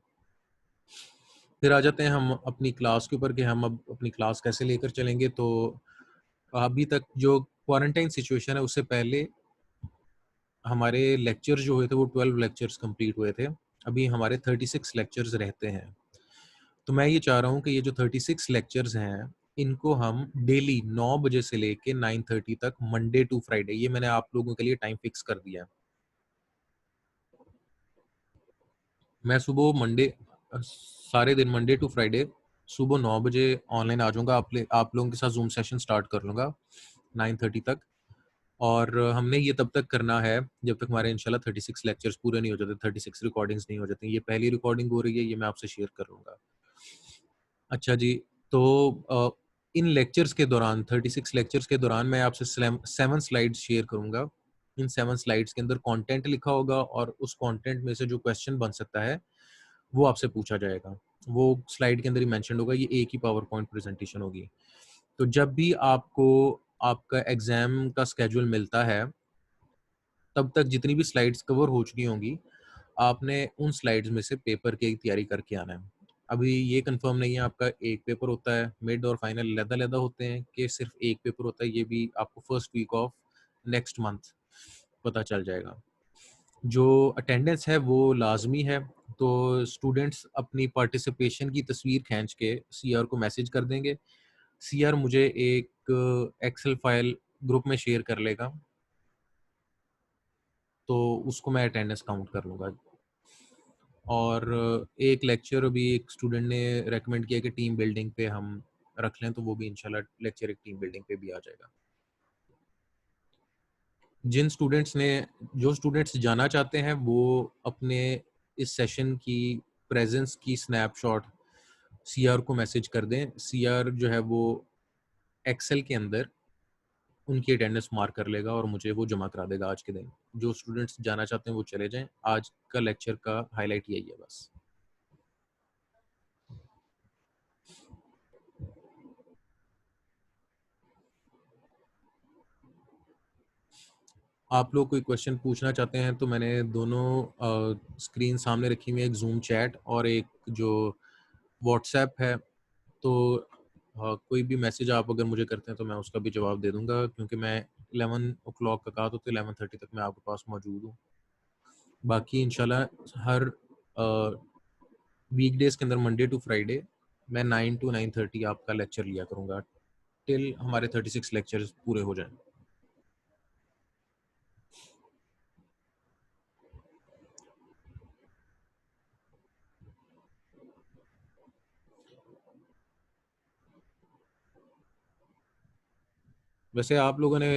फिर आ जाते हैं हम अपनी क्लास के ऊपर कि हम अब अपनी क्लास कैसे लेकर चलेंगे। तो अभी तक जो क्वारंटाइन सिचुएशन है उससे पहले हमारे लेक्चर जो हुए थे वो 12 लेक्चर्स कंप्लीट हुए थे। अभी हमारे 36 लेक्चर्स रहते हैं। तो मैं ये चाह रहा हूँ कि ये जो 36 लेक्चर्स हैं इनको हम डेली 9 बजे से लेके 9:30 तक मंडे टू फ्राइडे, ये मैंने आप लोगों के लिए टाइम फिक्स कर दिया है। मैं सुबह सारे दिन मंडे टू फ्राइडे सुबह 9 बजे ऑनलाइन आ जाऊँगा, आप लोगों के साथ ज़ूम सेशन स्टार्ट कर लूँगा 9:30 तक। और हमने ये तब तक करना है जब तक हमारे इंशाल्लाह 36 लेक्चर्स पूरे नहीं हो जाते, 36 रिकॉर्डिंग्स नहीं हो जाती। ये पहली रिकॉर्डिंग हो रही है, ये मैं आपसे शेयर कर लूँगा। अच्छा जी, तो इन लेक्चर्स के दौरान 36 लेक्चर्स के दौरान मैं आपसे 7 स्लाइड्स शेयर करूँगा। इन 7 स्लाइड्स के अंदर कंटेंट लिखा होगा और उस कंटेंट में से जो क्वेश्चन बन सकता है वो आपसे पूछा जाएगा। वो स्लाइड के अंदर ही मेंशन्ड होगा, ये एक ही पावर पॉइंट प्रेजेंटेशन होगी। तो जब भी आपको आपका एग्जाम का स्केड्यूल मिलता है तब तक जितनी भी स्लाइड्स कवर हो चुकी होंगी, आपने उन स्लाइड्स में से पेपर की तैयारी करके आना है। अभी ये कंफर्म नहीं है आपका एक पेपर होता है, मिड और फाइनल अलग-अलग होते हैं कि सिर्फ एक पेपर होता है, ये भी आपको first week of next month पता चल जाएगा। जो अटेंडेंस है वो लाज़मी है, तो स्टूडेंट्स अपनी पार्टिसिपेशन की तस्वीर खींच के सीआर को मैसेज कर देंगे। सीआर मुझे एक एक्सेल फाइल ग्रुप में शेयर कर लेगा, तो उसको मैं अटेंडेंस काउंट कर लूँगा। और एक लेक्चर अभी एक स्टूडेंट ने रेकमेंड किया कि टीम बिल्डिंग पे हम रख लें, तो वो भी इंशाल्लाह लेक्चर एक टीम बिल्डिंग पे भी आ जाएगा। जो स्टूडेंट्स जाना चाहते हैं वो अपने इस सेशन की प्रेजेंस की स्नैपशॉट सीआर को मैसेज कर दें। सीआर जो है वो एक्सेल के अंदर उनकी अटेंडेंस मार्क कर लेगा और मुझे वो जमा करा देगा आज के दिन। जो स्टूडेंट्स जाना चाहते हैं वो चले जाएं। आज का लेक्चर का हाईलाइट यही है बस। आप लोग कोई क्वेश्चन पूछना चाहते हैं तो मैंने दोनों स्क्रीन सामने रखी हुई है, एक जूम चैट और एक जो व्हाट्सएप है। तो कोई भी मैसेज आप अगर मुझे करते हैं तो मैं उसका भी जवाब दे दूंगा, क्योंकि मैं 11 o'clock का कहा तो 11:30 तक मैं आपके पास मौजूद हूँ। बाकी इंशाल्लाह हर वीकडेज के अंदर मंडे टू फ्राइडे मैं 9 to 9:30 आपका लेक्चर लिया करूँगा टिल हमारे 36 लेक्चर्स पूरे हो जाएं। वैसे आप लोगों ने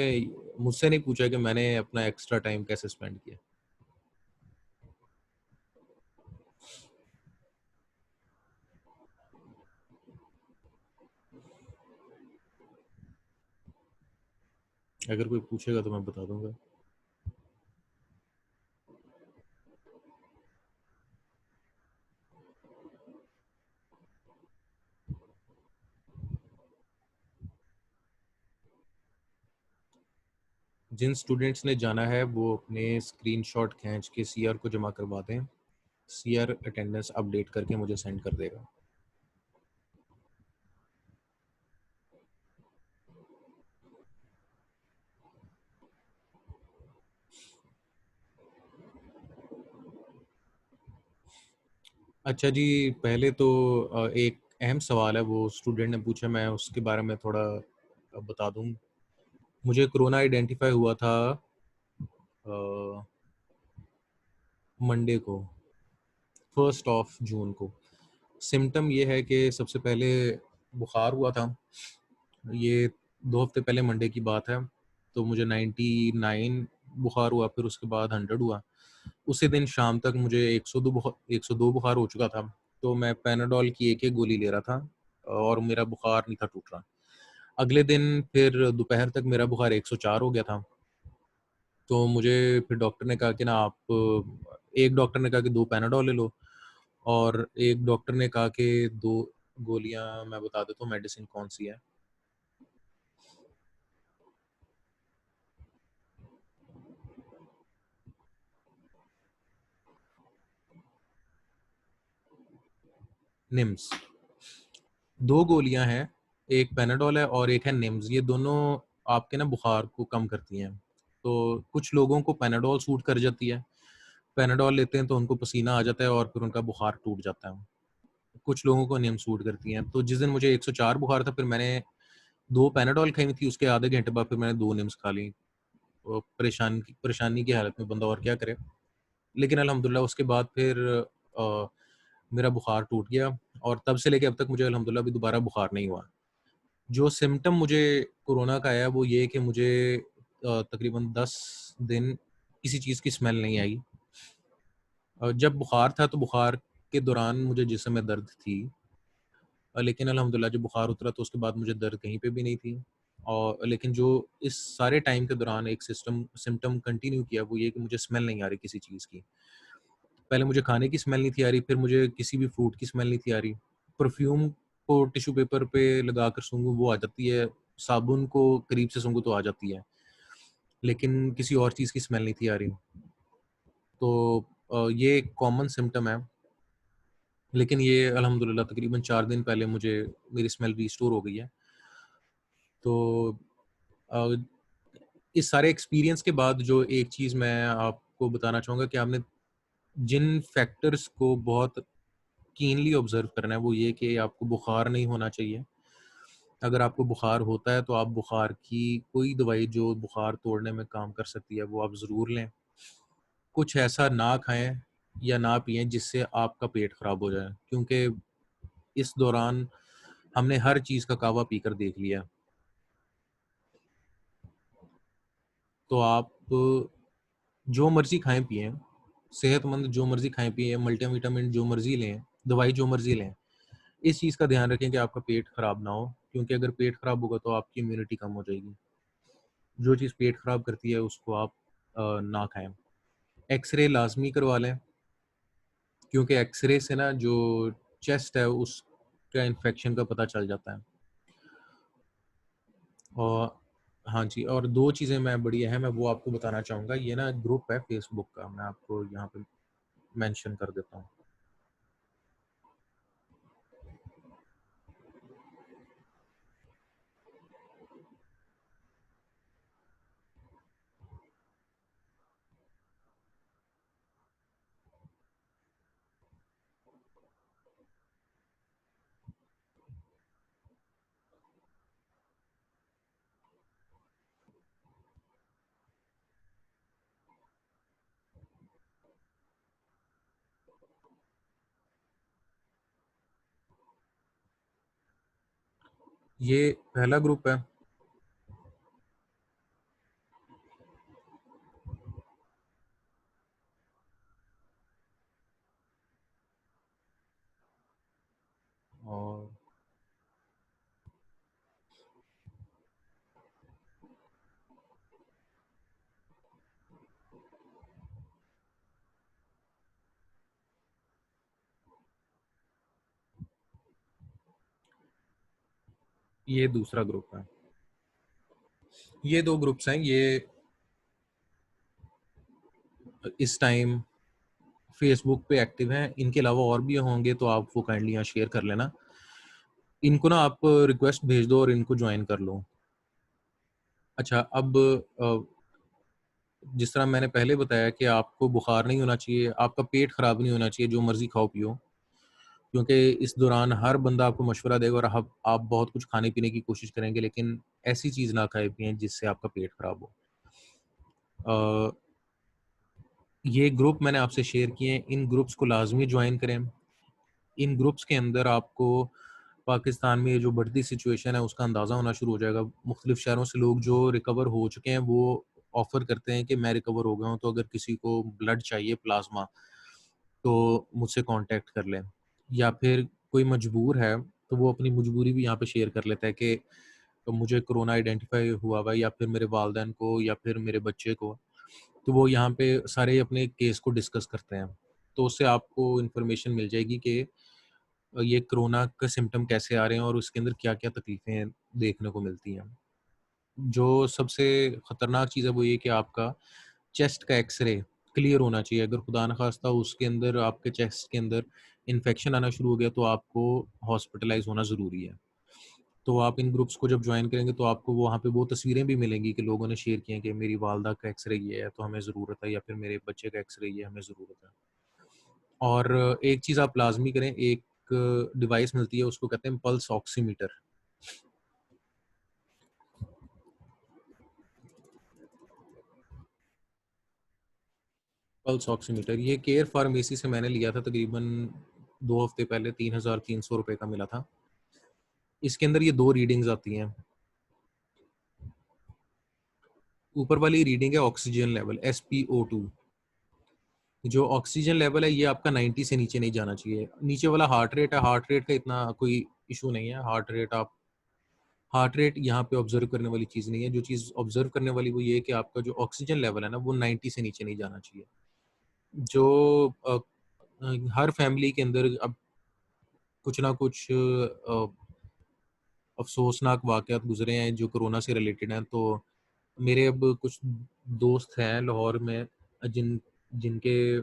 मुझसे नहीं पूछा कि मैंने अपना एक्स्ट्रा टाइम कैसे स्पेंड किया। अगर कोई पूछेगा तो मैं बता दूंगा। जिन स्टूडेंट्स ने जाना है वो अपने स्क्रीनशॉट खींच के सीआर को जमा करवा दें। सीआर अटेंडेंस अपडेट करके मुझे सेंड कर देगा। अच्छा जी, पहले तो एक अहम सवाल है वो स्टूडेंट ने पूछा, मैं उसके बारे में थोड़ा बता दूं। मुझे कोरोना आइडेंटिफाई हुआ था मंडे को, 1 जून को। सिम्टम ये है कि सबसे पहले बुखार हुआ था, ये 2 हफ्ते पहले मंडे की बात है। तो मुझे 99 बुखार हुआ, फिर उसके बाद 100 हुआ। उसी दिन शाम तक मुझे 102 बुखार हो चुका था। तो मैं पैनाडोल की एक एक गोली ले रहा था और मेरा बुखार नहीं था टूट रहा। अगले दिन फिर दोपहर तक मेरा बुखार 104 हो गया था। तो मुझे फिर डॉक्टर ने कहा कि ना आप, एक डॉक्टर ने कहा कि 2 पैनाडोल ले लो, और एक डॉक्टर ने कहा कि 2 गोलियां, मैं बता देता हूँ मेडिसिन कौन सी है। निम्स, 2 गोलियां हैं, एक पैनाडोल है और एक है निम्स। ये दोनों आपके ना बुखार को कम करती हैं। तो कुछ लोगों को पैनाडोल सूट कर जाती है, पैनाडोल लेते हैं तो उनको पसीना आ जाता है और फिर उनका बुखार टूट जाता है। कुछ लोगों को निम्स सूट करती हैं। तो जिस दिन मुझे 104 बुखार था, फिर मैंने 2 पैनाडोल खाई हुई थी, उसके आधे घंटे बाद फिर मैंने 2 निम्स खा ली। परेशानी की हालत में बंदा और क्या करे। लेकिन अल्हम्दुलिल्लाह उसके बाद फिर अ, मेरा बुखार टूट गया, और तब से लेके अब तक मुझे अल्हम्दुलिल्लाह अभी दोबारा बुखार नहीं हुआ। जो सिम्पटम मुझे कोरोना का आया वो ये कि मुझे तकरीबन 10 दिन किसी चीज़ की स्मेल नहीं आई। जब बुखार था तो बुखार के दौरान मुझे जिस्म में दर्द थी, लेकिन अल्हम्दुलिल्लाह जब बुखार उतरा तो उसके बाद मुझे दर्द कहीं पे भी नहीं थी। और लेकिन जो इस सारे टाइम के दौरान एक सिम्पटम कंटिन्यू किया वो ये कि मुझे स्मेल नहीं आ रही किसी चीज़ की। पहले मुझे खाने की स्मेल नहीं थी आ रही, फिर मुझे किसी भी फ्रूट की स्मेल नहीं थी आ रही। परफ्यूम को टिश्यू पेपर पे लगा कर सूंघूं वो आ जाती है, साबुन को करीब से सूंघूं तो आ जाती है, लेकिन किसी और चीज़ की स्मेल नहीं थी आ रही। तो ये एक कॉमन सिम्टम है। लेकिन ये अल्हम्दुलिल्लाह तकरीबन 4 दिन पहले मुझे मेरी स्मेल रिस्टोर हो गई है। तो अ, इस सारे एक्सपीरियंस के बाद जो एक चीज़ मैं आपको बताना चाहूँगा कि आपने जिन फैक्टर्स को बहुत कीनली ऑब्जर्व करना है वो ये कि आपको बुखार नहीं होना चाहिए। अगर आपको बुखार होता है तो आप बुखार की कोई दवाई जो बुखार तोड़ने में काम कर सकती है वो आप ज़रूर लें। कुछ ऐसा ना खाएं या ना पिएं जिससे आपका पेट खराब हो जाए, क्योंकि इस दौरान हमने हर चीज़ का कावा पीकर देख लिया। तो आप जो मर्ज़ी खाएं पिएं, सेहतमंद जो मर्ज़ी खाएं पिएं, मल्टीविटामिन जो मर्ज़ी लें, दवाई जो मर्ज़ी लें। इस चीज़ का ध्यान रखें कि आपका पेट खराब ना हो, क्योंकि अगर पेट खराब होगा तो आपकी इम्यूनिटी कम हो जाएगी। जो चीज़ पेट खराब करती है उसको आप ना खाएं। एक्सरे लाजमी करवा लें, क्योंकि एक्सरे से ना जो चेस्ट है उसका इन्फेक्शन का पता चल जाता है। और हाँ जी, और 2 चीज़ें मैं बड़ी अहम है वो आपको बताना चाहूँगा। ये ना ग्रुप है फेसबुक का, मैं आपको यहाँ पे मेंशन कर देता हूँ। ये पहला ग्रुप है। और ये दूसरा ग्रुप है। ये 2 ग्रुप्स हैं, ये इस टाइम फेसबुक पे एक्टिव हैं। इनके अलावा और भी होंगे तो आप वो काइंडली यहाँ शेयर कर लेना। इनको ना आप रिक्वेस्ट भेज दो और इनको ज्वाइन कर लो। अच्छा, अब जिस तरह मैंने पहले बताया कि आपको बुखार नहीं होना चाहिए, आपका पेट खराब नहीं होना चाहिए, जो मर्जी खाओ पियो, क्योंकि इस दौरान हर बंदा आपको मशवरा देगा और आप बहुत कुछ खाने पीने की कोशिश करेंगे, लेकिन ऐसी चीज़ ना खाए पिए जिससे आपका पेट खराब हो। अ, ये ग्रुप मैंने आपसे शेयर किए हैं, इन ग्रुप्स को लाजमी ज्वाइन करें। इन ग्रुप्स के अंदर आपको पाकिस्तान में ये जो बढ़ती सिचुएशन है उसका अंदाज़ा होना शुरू हो जाएगा। मुख्तलिफ शहरों से लोग जो रिकवर हो चुके हैं वो ऑफ़र करते हैं कि मैं रिकवर हो गया हूँ, तो अगर किसी को ब्लड चाहिए, प्लाज्मा, तो मुझसे कांटेक्ट कर लें। या फिर कोई मजबूर है तो वो अपनी मजबूरी भी यहाँ पे शेयर कर लेता है कि मुझे कोरोना आइडेंटिफ़ाई हुआ हुआ है, या फिर मेरे वालिदैन को, या फिर मेरे बच्चे को। तो वो यहाँ पे सारे अपने केस को डिस्कस करते हैं। तो उससे आपको इन्फॉर्मेशन मिल जाएगी कि ये कोरोना का सिम्पटम कैसे आ रहे हैं और उसके अंदर क्या-क्या तकलीफ़ें देखने को मिलती हैं। जो सबसे ख़तरनाक चीज़ है वो ये कि आपका चेस्ट का एक्स-रे क्लियर होना चाहिए। अगर खुदा न ख़ास्ता उसके अंदर, आपके चेस्ट के अंदर इन्फेक्शन आना शुरू हो गया तो आपको हॉस्पिटलाइज़ होना ज़रूरी है। तो आप इन ग्रुप्स को जब जॉइन करेंगे तो आपको वहाँ पे वो तस्वीरें भी मिलेंगी कि लोगों ने शेयर की हैं कि मेरी वालदा का एक्स-रे ये है तो हमें ज़रूरत है, या फिर मेरे बच्चे का एक्स-रे ये है, हमें ज़रूरत है। और एक चीज़ आप लाज़मी करें, एक डिवाइस मिलती है उसको कहते हैं पल्स ऑक्सीमीटर। पल्स ऑक्सीमीटर ये केयर फार्मेसी से मैंने लिया था, तकरीबन 2 हफ्ते पहले, 3,300 रुपए का मिला था। इसके अंदर ये 2 रीडिंग्स आती हैं। ऊपर वाली रीडिंग है ऑक्सीजन लेवल, SpO2। जो ऑक्सीजन लेवल है ये आपका 90 से नीचे नहीं जाना चाहिए। नीचे वाला हार्ट रेट है, हार्ट रेट का इतना कोई इशू नहीं है। हार्ट रेट यहाँ पे ऑब्जर्व करने वाली चीज़ नहीं है। जो चीज़ ऑब्जर्व करने वाली वो ये है कि आपका जो ऑक्सीजन लेवल है ना वो 90 से नीचे नहीं जाना चाहिए। जो हर फैमिली के अंदर अब कुछ ना कुछ अफ़सोसनाक वाक़यात गुज़रे हैं जो कोरोना से रिलेटेड हैं। तो मेरे अब कुछ दोस्त हैं लाहौर में, जिनके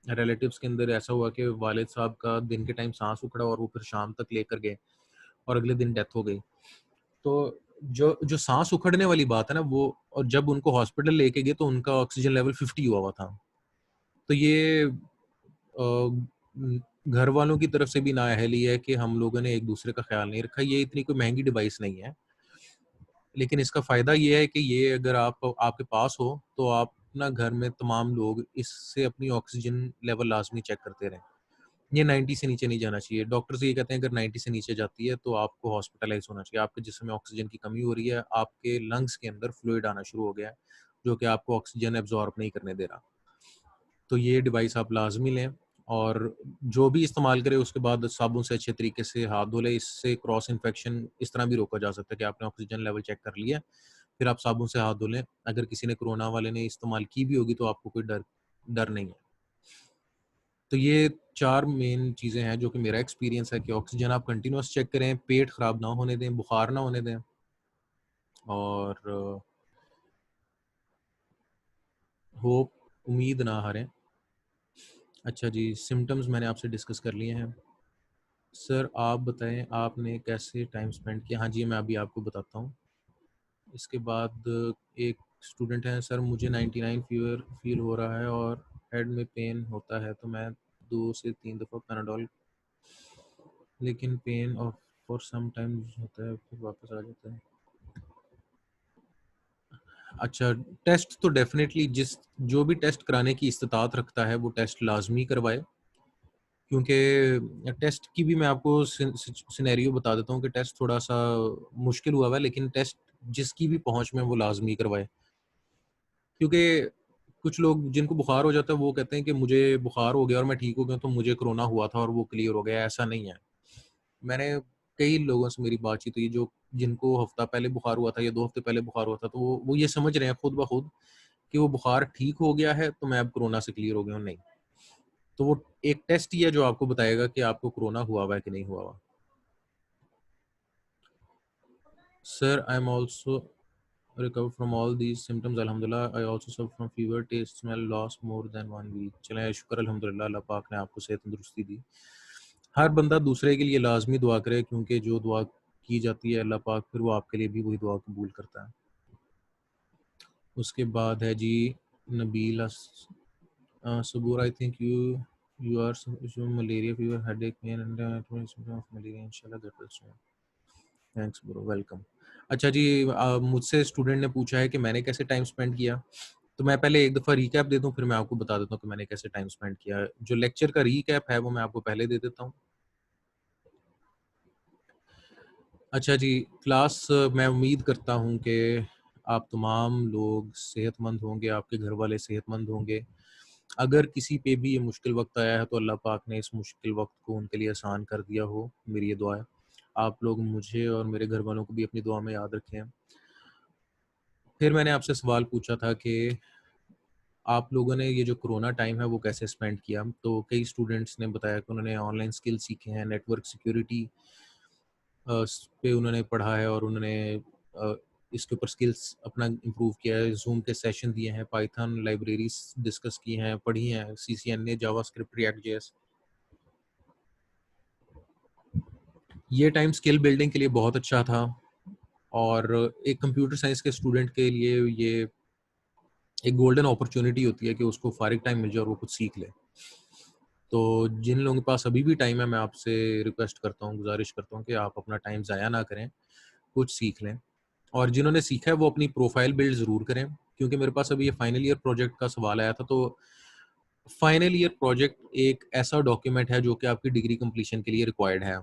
रिलेटिव्स के अंदर ऐसा हुआ कि वालिद साहब का दिन के टाइम साँस उखड़ा और वो फिर शाम तक लेकर गए और अगले दिन डेथ हो गई। तो जो जो साँस उखड़ने वाली बात है ना वो, और जब उनको हॉस्पिटल लेके गए तो उनका ऑक्सीजन लेवल 50 हुआ हुआ था। तो ये घर वालों की तरफ से भी नाअहली है कि हम लोगों ने एक-दूसरे का ख़्याल नहीं रखा। ये इतनी कोई महँगी डिवाइस नहीं है, लेकिन इसका फ़ायदा ये है कि ये अगर आपके पास हो, तो आप ना घर में तमाम लोग इससे अपनी ऑक्सीजन लेवल लाज़मी चेक करते रहें। ये 90 से नीचे नहीं जाना चाहिए। डॉक्टर्स ये कहते हैं अगर 90 से नीचे जाती है तो आपको हॉस्पिटलाइज़ होना चाहिए। आपके जिस्म में ऑक्सीजन की कमी हो रही है, आपके लंग्स के अंदर फ्लूइड आना शुरू हो गया है, जो कि आपको ऑक्सीजन एब्ज़ॉर्ब नहीं करने दे रहा। तो ये डिवाइस आप लाज़मी लें, और जो भी इस्तेमाल करें उसके बाद साबुन से अच्छे तरीके से हाथ धो लें। इससे क्रॉस इन्फेक्शन इस तरह भी रोका जा सकता है कि आपने ऑक्सीजन लेवल चेक कर लिया, फिर आप साबुन से हाथ धो लें। अगर किसी ने कोरोना वाले ने इस्तेमाल की भी होगी तो आपको कोई डर डर नहीं है। तो ये 4 मेन चीज़ें हैं जो कि मेरा एक्सपीरियंस है कि ऑक्सीजन आप कंटिन्यूअस चेक करें, पेट खराब ना होने दें, बुखार ना होने दें, और होप, उम्मीद ना हारें। अच्छा जी, सिम्पटम्स मैंने आपसे डिस्कस कर लिए हैं। सर आप बताएँ आपने कैसे टाइम स्पेंड किया? हाँ जी, मैं अभी आपको बताता हूँ। इसके बाद एक स्टूडेंट हैं, सर मुझे 99 फ़ीवर फ़ील हो रहा है और हेड में पेन होता है, तो मैं 2 से 3 दफ़ा पैराडोल, लेकिन पेन और फॉर सम टाइम होता है फिर वापस आ जाता है। अच्छा, टेस्ट तो डेफ़िनेटली जो भी टेस्ट कराने की इस्तिताअत रखता है वो टेस्ट लाज़मी करवाए, क्योंकि टेस्ट की भी मैं आपको सिनेरियो बता देता हूँ कि टेस्ट थोड़ा-सा मुश्किल हुआ हुआ है, लेकिन टेस्ट जिसकी भी पहुँच में वो लाज़मी करवाए। क्योंकि कुछ लोग जिनको बुखार हो जाता है वो कहते हैं कि मुझे बुखार हो गया और मैं ठीक हो गया तो मुझे कोरोना हुआ था और वो क्लियर हो गया, ऐसा नहीं है। मैंने कई लोगों से मेरी बातचीत हुई जो जिनको हफ्ता पहले बुखार हुआ था या 2 हफ्ते पहले बुखार हुआ था, तो वो ये समझ रहे हैं खुद ब खुद कि वो बुखार ठीक हो गया है तो मैं अब कोरोना से क्लियर हो गया हूँ, नहीं। तो वो एक टेस्ट ही है जो आपको बताएगा कि आपको कोरोना हुआ हुआ है कि नहीं हुआ हुआ। Sir, I'm also recovered from all these symptoms. Alhamdulillah. I also suffer from fever, taste, smell, loss more than 1 week. चलें शुक्र अल्हम्दुलिल्लाह, अल्लाह पाक ने आपको सेहत तंदुरुस्ती दी। हर बंदा दूसरे के लिए लाजमी दुआ करे, क्योंकि जो दुआ की जाती है अल्लाह पाक फिर वो आपके लिए भी वही दुआ कबूल करता है। उसके बाद है जी Nabila Saboor, I think you are some malaria fever, headache, pain and symptom of malaria. इंशाल्लाह that will soon. Thanks bro, welcome. अच्छा जी, मुझसे स्टूडेंट ने पूछा है कि मैंने कैसे टाइम स्पेंड किया। तो मैं पहले एक दफ़ा रीकैप दे दूं, फिर मैं आपको बता देता हूं कि मैंने कैसे टाइम स्पेंड किया। जो लेक्चर का रीकैप है वो मैं आपको पहले दे देता हूं। अच्छा जी, क्लास मैं उम्मीद करता हूं कि आप तमाम लोग सेहतमंद होंगे, आपके घर वाले सेहतमंद होंगे। अगर किसी पे भी ये मुश्किल वक्त आया है तो अल्लाह पाक ने इस मुश्किल वक्त को उनके लिए आसान कर दिया हो, मेरी ये दुआ है। आप लोग मुझे और मेरे घर वालों को भी अपनी दुआ में याद रखें। फिर मैंने आपसे सवाल पूछा था कि आप लोगों ने ये जो कोरोना टाइम है वो कैसे स्पेंड किया। तो कई स्टूडेंट्स ने बताया कि उन्होंने ऑनलाइन स्किल सीखे हैं, नेटवर्क सिक्योरिटी पे उन्होंने पढ़ा है और उन्होंने इसके ऊपर स्किल्स अपना इम्प्रूव किया है। जूम के सेशन दिए हैं, पाइथन लाइब्रेरीज डिस्कस की हैं, पढ़ी हैं, CCNA, जावास्क्रिप्ट, रिएक्ट जेएस। ये टाइम स्किल बिल्डिंग के लिए बहुत अच्छा था और एक कंप्यूटर साइंस के स्टूडेंट के लिए ये एक गोल्डन अपॉर्चुनिटी होती है कि उसको फारिग टाइम मिल जाए और वो कुछ सीख ले। तो जिन लोगों के पास अभी भी टाइम है, मैं आपसे रिक्वेस्ट करता हूँ, गुजारिश करता हूँ कि आप अपना टाइम ज़ाया ना करें, कुछ सीख लें। और जिन्होंने सीखा है वो अपनी प्रोफाइल बिल्ड ज़रूर करें, क्योंकि मेरे पास अभी ये फाइनल ईयर प्रोजेक्ट का सवाल आया था। तो फाइनल ईयर प्रोजेक्ट एक ऐसा डॉक्यूमेंट है जो कि आपकी डिग्री कंप्लीशन के लिए रिक्वायर्ड है।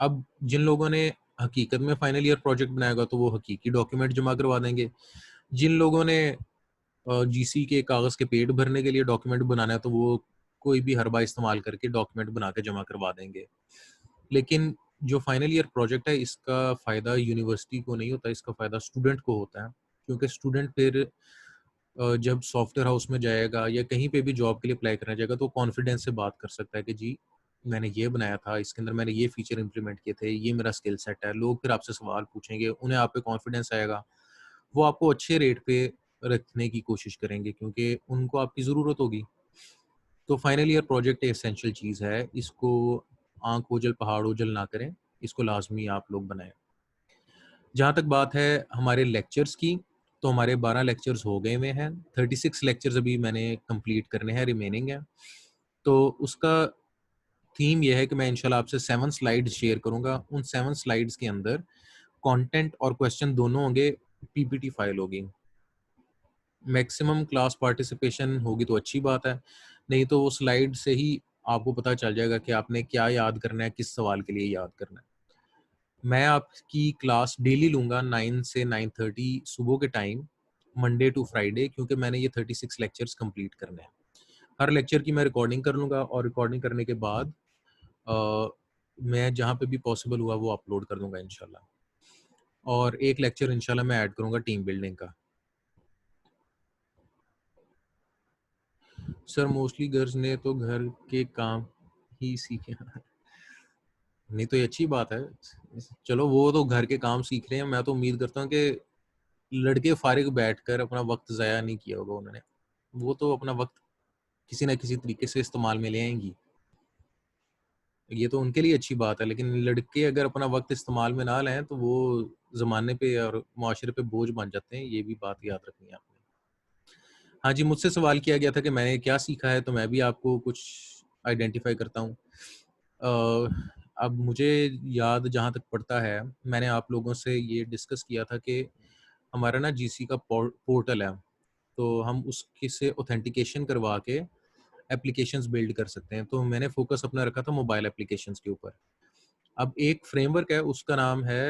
अब जिन लोगों ने हकीकत में फाइनल ईयर प्रोजेक्ट बनाएगा तो वो हकीकी डॉक्यूमेंट जमा करवा देंगे। जिन लोगों ने जीसी के कागज़ के पेट भरने के लिए डॉक्यूमेंट बनाना है तो वो कोई भी हरबा इस्तेमाल करके डॉक्यूमेंट बना के जमा करवा देंगे। लेकिन जो फाइनल ईयर प्रोजेक्ट है इसका फ़ायदा यूनिवर्सिटी को नहीं होता, इसका फ़ायदा स्टूडेंट को होता है। क्योंकि स्टूडेंट फिर जब सॉफ्टवेयर हाउस में जाएगा या कहीं पे भी जॉब के लिए अप्लाई करने जाएगा तो कॉन्फिडेंस से बात कर सकता है कि जी मैंने ये बनाया था, इसके अंदर मैंने ये फीचर इंप्लीमेंट किए थे, ये मेरा स्किल सेट है। लोग फिर आपसे सवाल पूछेंगे, उन्हें आप पे कॉन्फिडेंस आएगा, वो आपको अच्छे रेट पे रखने की कोशिश करेंगे क्योंकि उनको आपकी ज़रूरत होगी। तो फाइनल ईयर प्रोजेक्ट एक एसेंशियल चीज़ है, इसको आँख ओझल पहाड़ ओझल ना करें, इसको लाजमी आप लोग बनाएं। जहाँ तक बात है हमारे लेक्चर्स की, तो हमारे 12 लेक्चर्स हो गए हुए हैं, 36 लेक्चर्स अभी मैंने कंप्लीट करने हैं, रिमेनिंग है। तो उसका थीम ये है कि मैं इंशाल्लाह आपसे 7 स्लाइड्स शेयर करूँगा। उन 7 स्लाइड्स के अंदर कंटेंट और क्वेश्चन दोनों होंगे, पीपीटी फाइल होगी। मैक्सिमम क्लास पार्टिसिपेशन होगी तो अच्छी बात है, नहीं तो वो स्लाइड से ही आपको पता चल जाएगा कि आपने क्या याद करना है, किस सवाल के लिए याद करना है। मैं आपकी क्लास डेली लूँगा 9 से 9:30 सुबह के टाइम, मंडे टू फ्राइडे, क्योंकि मैंने ये 36 लेक्चर्स कंप्लीट करने हैं। हर लेक्चर की मैं रिकॉर्डिंग कर लूँगा और रिकॉर्डिंग करने के बाद मैं जहाँ पे भी पॉसिबल हुआ वो अपलोड कर दूँगा इंशाल्लाह। और एक लेक्चर इंशाल्लाह मैं ऐड करूँगा टीम बिल्डिंग का। सर मोस्टली गर्ल्स ने तो घर के काम ही सीखे हैं। नहीं तो ये अच्छी बात है। चलो वो तो घर के काम सीख रहे हैं, मैं तो उम्मीद करता हूँ कि लड़के फारिग बैठकर अपना वक्त ज़ाया नहीं किया होगा उन्होंने। वो तो अपना वक्त किसी न किसी तरीके से इस्तेमाल में ले आएँगी। ये तो उनके लिए अच्छी बात है, लेकिन लड़के अगर अपना वक्त इस्तेमाल में ना लाएँ तो वो ज़माने पे और मुआशरे पे बोझ बन जाते हैं, ये भी बात याद रखनी है आपने। हाँ जी, मुझसे सवाल किया गया था कि मैंने क्या सीखा है, तो मैं भी आपको कुछ आइडेंटिफ़ाई करता हूँ। अब मुझे याद जहाँ तक पड़ता है, मैंने आप लोगों से ये डिस्कस किया था कि हमारा ना जीसी का पोर्टल है, तो हम उसके से ऑथेंटिकेशन करवा के एप्लीकेशंस बिल्ड कर सकते हैं। तो मैंने फ़ोकस अपना रखा था मोबाइल एप्लीकेशंस के ऊपर। अब एक फ्रेमवर्क है, उसका नाम है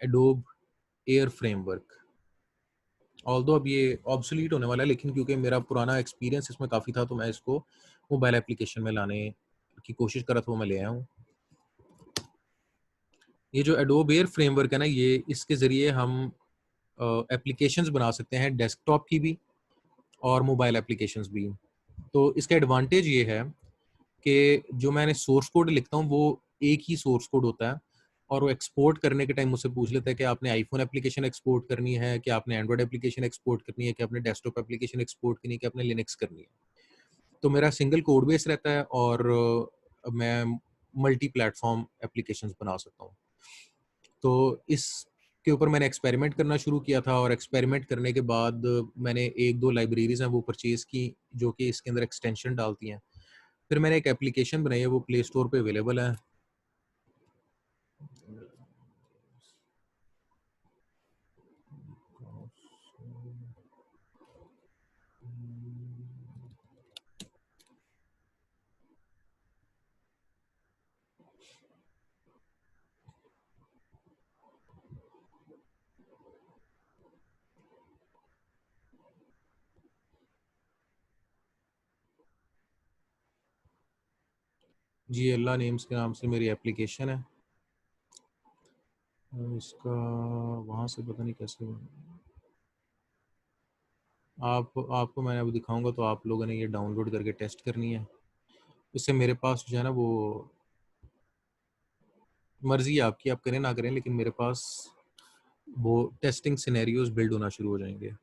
एडोब एयर फ्रेमवर्क। ऑल्दो अब ये ऑब्सोलीट होने वाला है, लेकिन क्योंकि मेरा पुराना एक्सपीरियंस इसमें काफ़ी था, तो मैं इसको मोबाइल एप्लीकेशन में लाने की कोशिश कर रहा था, वो मैं ले आया हूँ। ये जो एडोब एयर फ्रेमवर्क है ना, ये इसके ज़रिए हम एप्लीकेशंस बना सकते हैं, डेस्कटॉप की भी और मोबाइल एप्लीकेशंस भी। तो इसका एडवांटेज ये है कि जो मैंने सोर्स कोड लिखता हूँ वो एक ही सोर्स कोड होता है और वो एक्सपोर्ट करने के टाइम मुझसे पूछ लेता है कि आपने आईफ़ोन एप्लीकेशन एक्सपोर्ट करनी है, कि आपने एंड्रॉयड एप्लीकेशन एक्सपोर्ट करनी है, कि आपने डेस्कटॉप एप्लीकेशन एक्सपोर्ट करनी है, कि आपने लिनक्स करनी है। तो मेरा सिंगल कोड बेस रहता है और मैं मल्टी प्लेटफ़ॉर्म एप्लीकेशंस बना सकता हूँ। तो इसके ऊपर मैंने एक्सपेरिमेंट करना शुरू किया था और एक्सपेरिमेंट करने के बाद मैंने 1-2 लाइब्रेरीज़ हैं वो परचेज़ की, जो कि इसके अंदर एक्सटेंशन डालती हैं। फिर मैंने एक एप्लीकेशन बनाई है, वो प्ले स्टोर पे अवेलेबल है। जी अल्लाह नेम्स के नाम से मेरी एप्लीकेशन है। इसका वहाँ से पता नहीं कैसे आपको मैं अभी दिखाऊंगा, तो आप लोगों ने ये डाउनलोड करके टेस्ट करनी है। इससे मेरे पास जो है ना, वो मर्जी है आपकी, आप करें ना करें, लेकिन मेरे पास वो टेस्टिंग सिनेरियोज बिल्ड होना शुरू हो जाएंगे।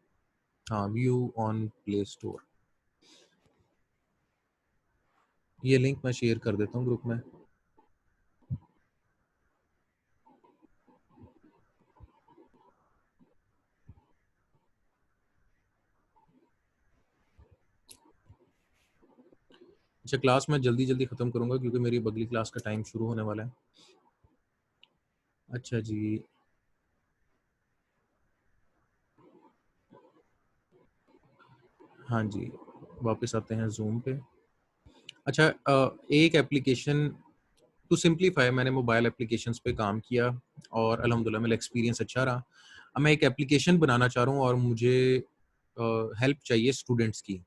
हाँ, व्यू ऑन प्ले स्टोर, ये लिंक मैं शेयर कर देता हूँ ग्रुप में। अच्छा, क्लास मैं जल्दी जल्दी ख़त्म करूँगा क्योंकि मेरी अगली क्लास का टाइम शुरू होने वाला है। अच्छा जी, हाँ जी, वापस आते हैं जूम पे। अच्छा, एक एप्लीकेशन टू सिंप्लीफाई, मैंने मोबाइल एप्लीकेशंस पे काम किया और अल्हम्दुलिल्लाह मेरा एक्सपीरियंस अच्छा रहा। अब मैं एक एप्लीकेशन बनाना चाह रहा हूँ और मुझे हेल्प चाहिए स्टूडेंट्स की।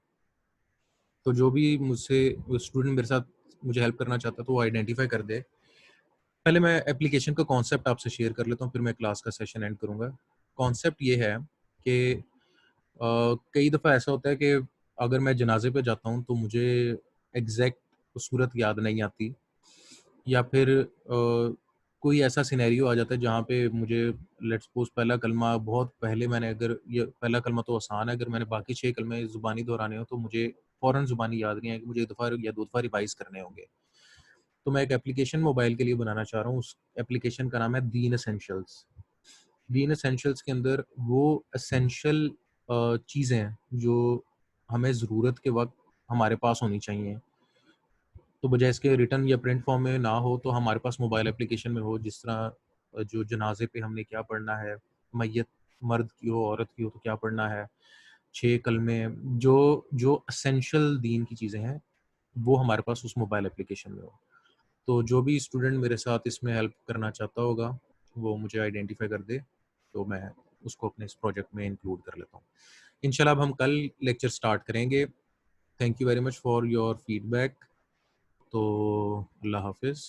तो जो भी मुझसे स्टूडेंट मेरे साथ मुझे हेल्प करना चाहता है तो वो आइडेंटिफाई कर दे। पहले मैं एप्लीकेशन का कॉन्सेप्ट आपसे शेयर कर लेता हूँ, फिर मैं क्लास का सेशन एंड करूँगा। कॉन्सेप्ट ये है कि कई दफ़ा ऐसा होता है कि अगर मैं जनाजे पे जाता हूँ तो मुझे एग्जैक्ट सूरत याद नहीं आती, या फिर कोई ऐसा सिनेरियो आ जाता है जहाँ पे मुझे लेट्स सपोज पहला कलमा बहुत पहले मैंने, अगर ये पहला कलमा तो आसान है, अगर मैंने बाकी 6 कलमे ज़ुबानी दोहराने हो तो मुझे फ़ौरन ज़ुबानी याद नहीं आएगी, मुझे एक दफ़ा या 2 दफ़ा रिवाइज़ करने होंगे। तो मैं एक एप्लीकेशन मोबाइल के लिए बनाना चाह रहा हूँ, उस एप्लीकेशन का नाम है दीन एसेंशियल्स। दीन एसेंशियल्स के अंदर वो एसेंशियल चीज़ें हैं जो हमें ज़रूरत के वक़्त हमारे पास होनी चाहिए। तो बजाय इसके रिटन या प्रिंट फॉर्म में ना हो तो हमारे पास मोबाइल एप्लीकेशन में हो, जिस तरह जो जनाजे पे हमने क्या पढ़ना है, मैयत मर्द की हो औरत की हो तो क्या पढ़ना है, 6 कलमे, जो जो एसेंशियल दीन की चीज़ें हैं वो हमारे पास उस मोबाइल एप्लीकेशन में हो। तो जो भी स्टूडेंट मेरे साथ इसमें हेल्प करना चाहता होगा वो मुझे आइडेंटिफाई कर दे, तो मैं उसको अपने इस प्रोजेक्ट में इंक्लूड कर लेता हूँ। इंशाल्लाह अब हम कल लेक्चर स्टार्ट करेंगे। Thank you very much for your feedback. तो अल्लाह हाफ़िज़।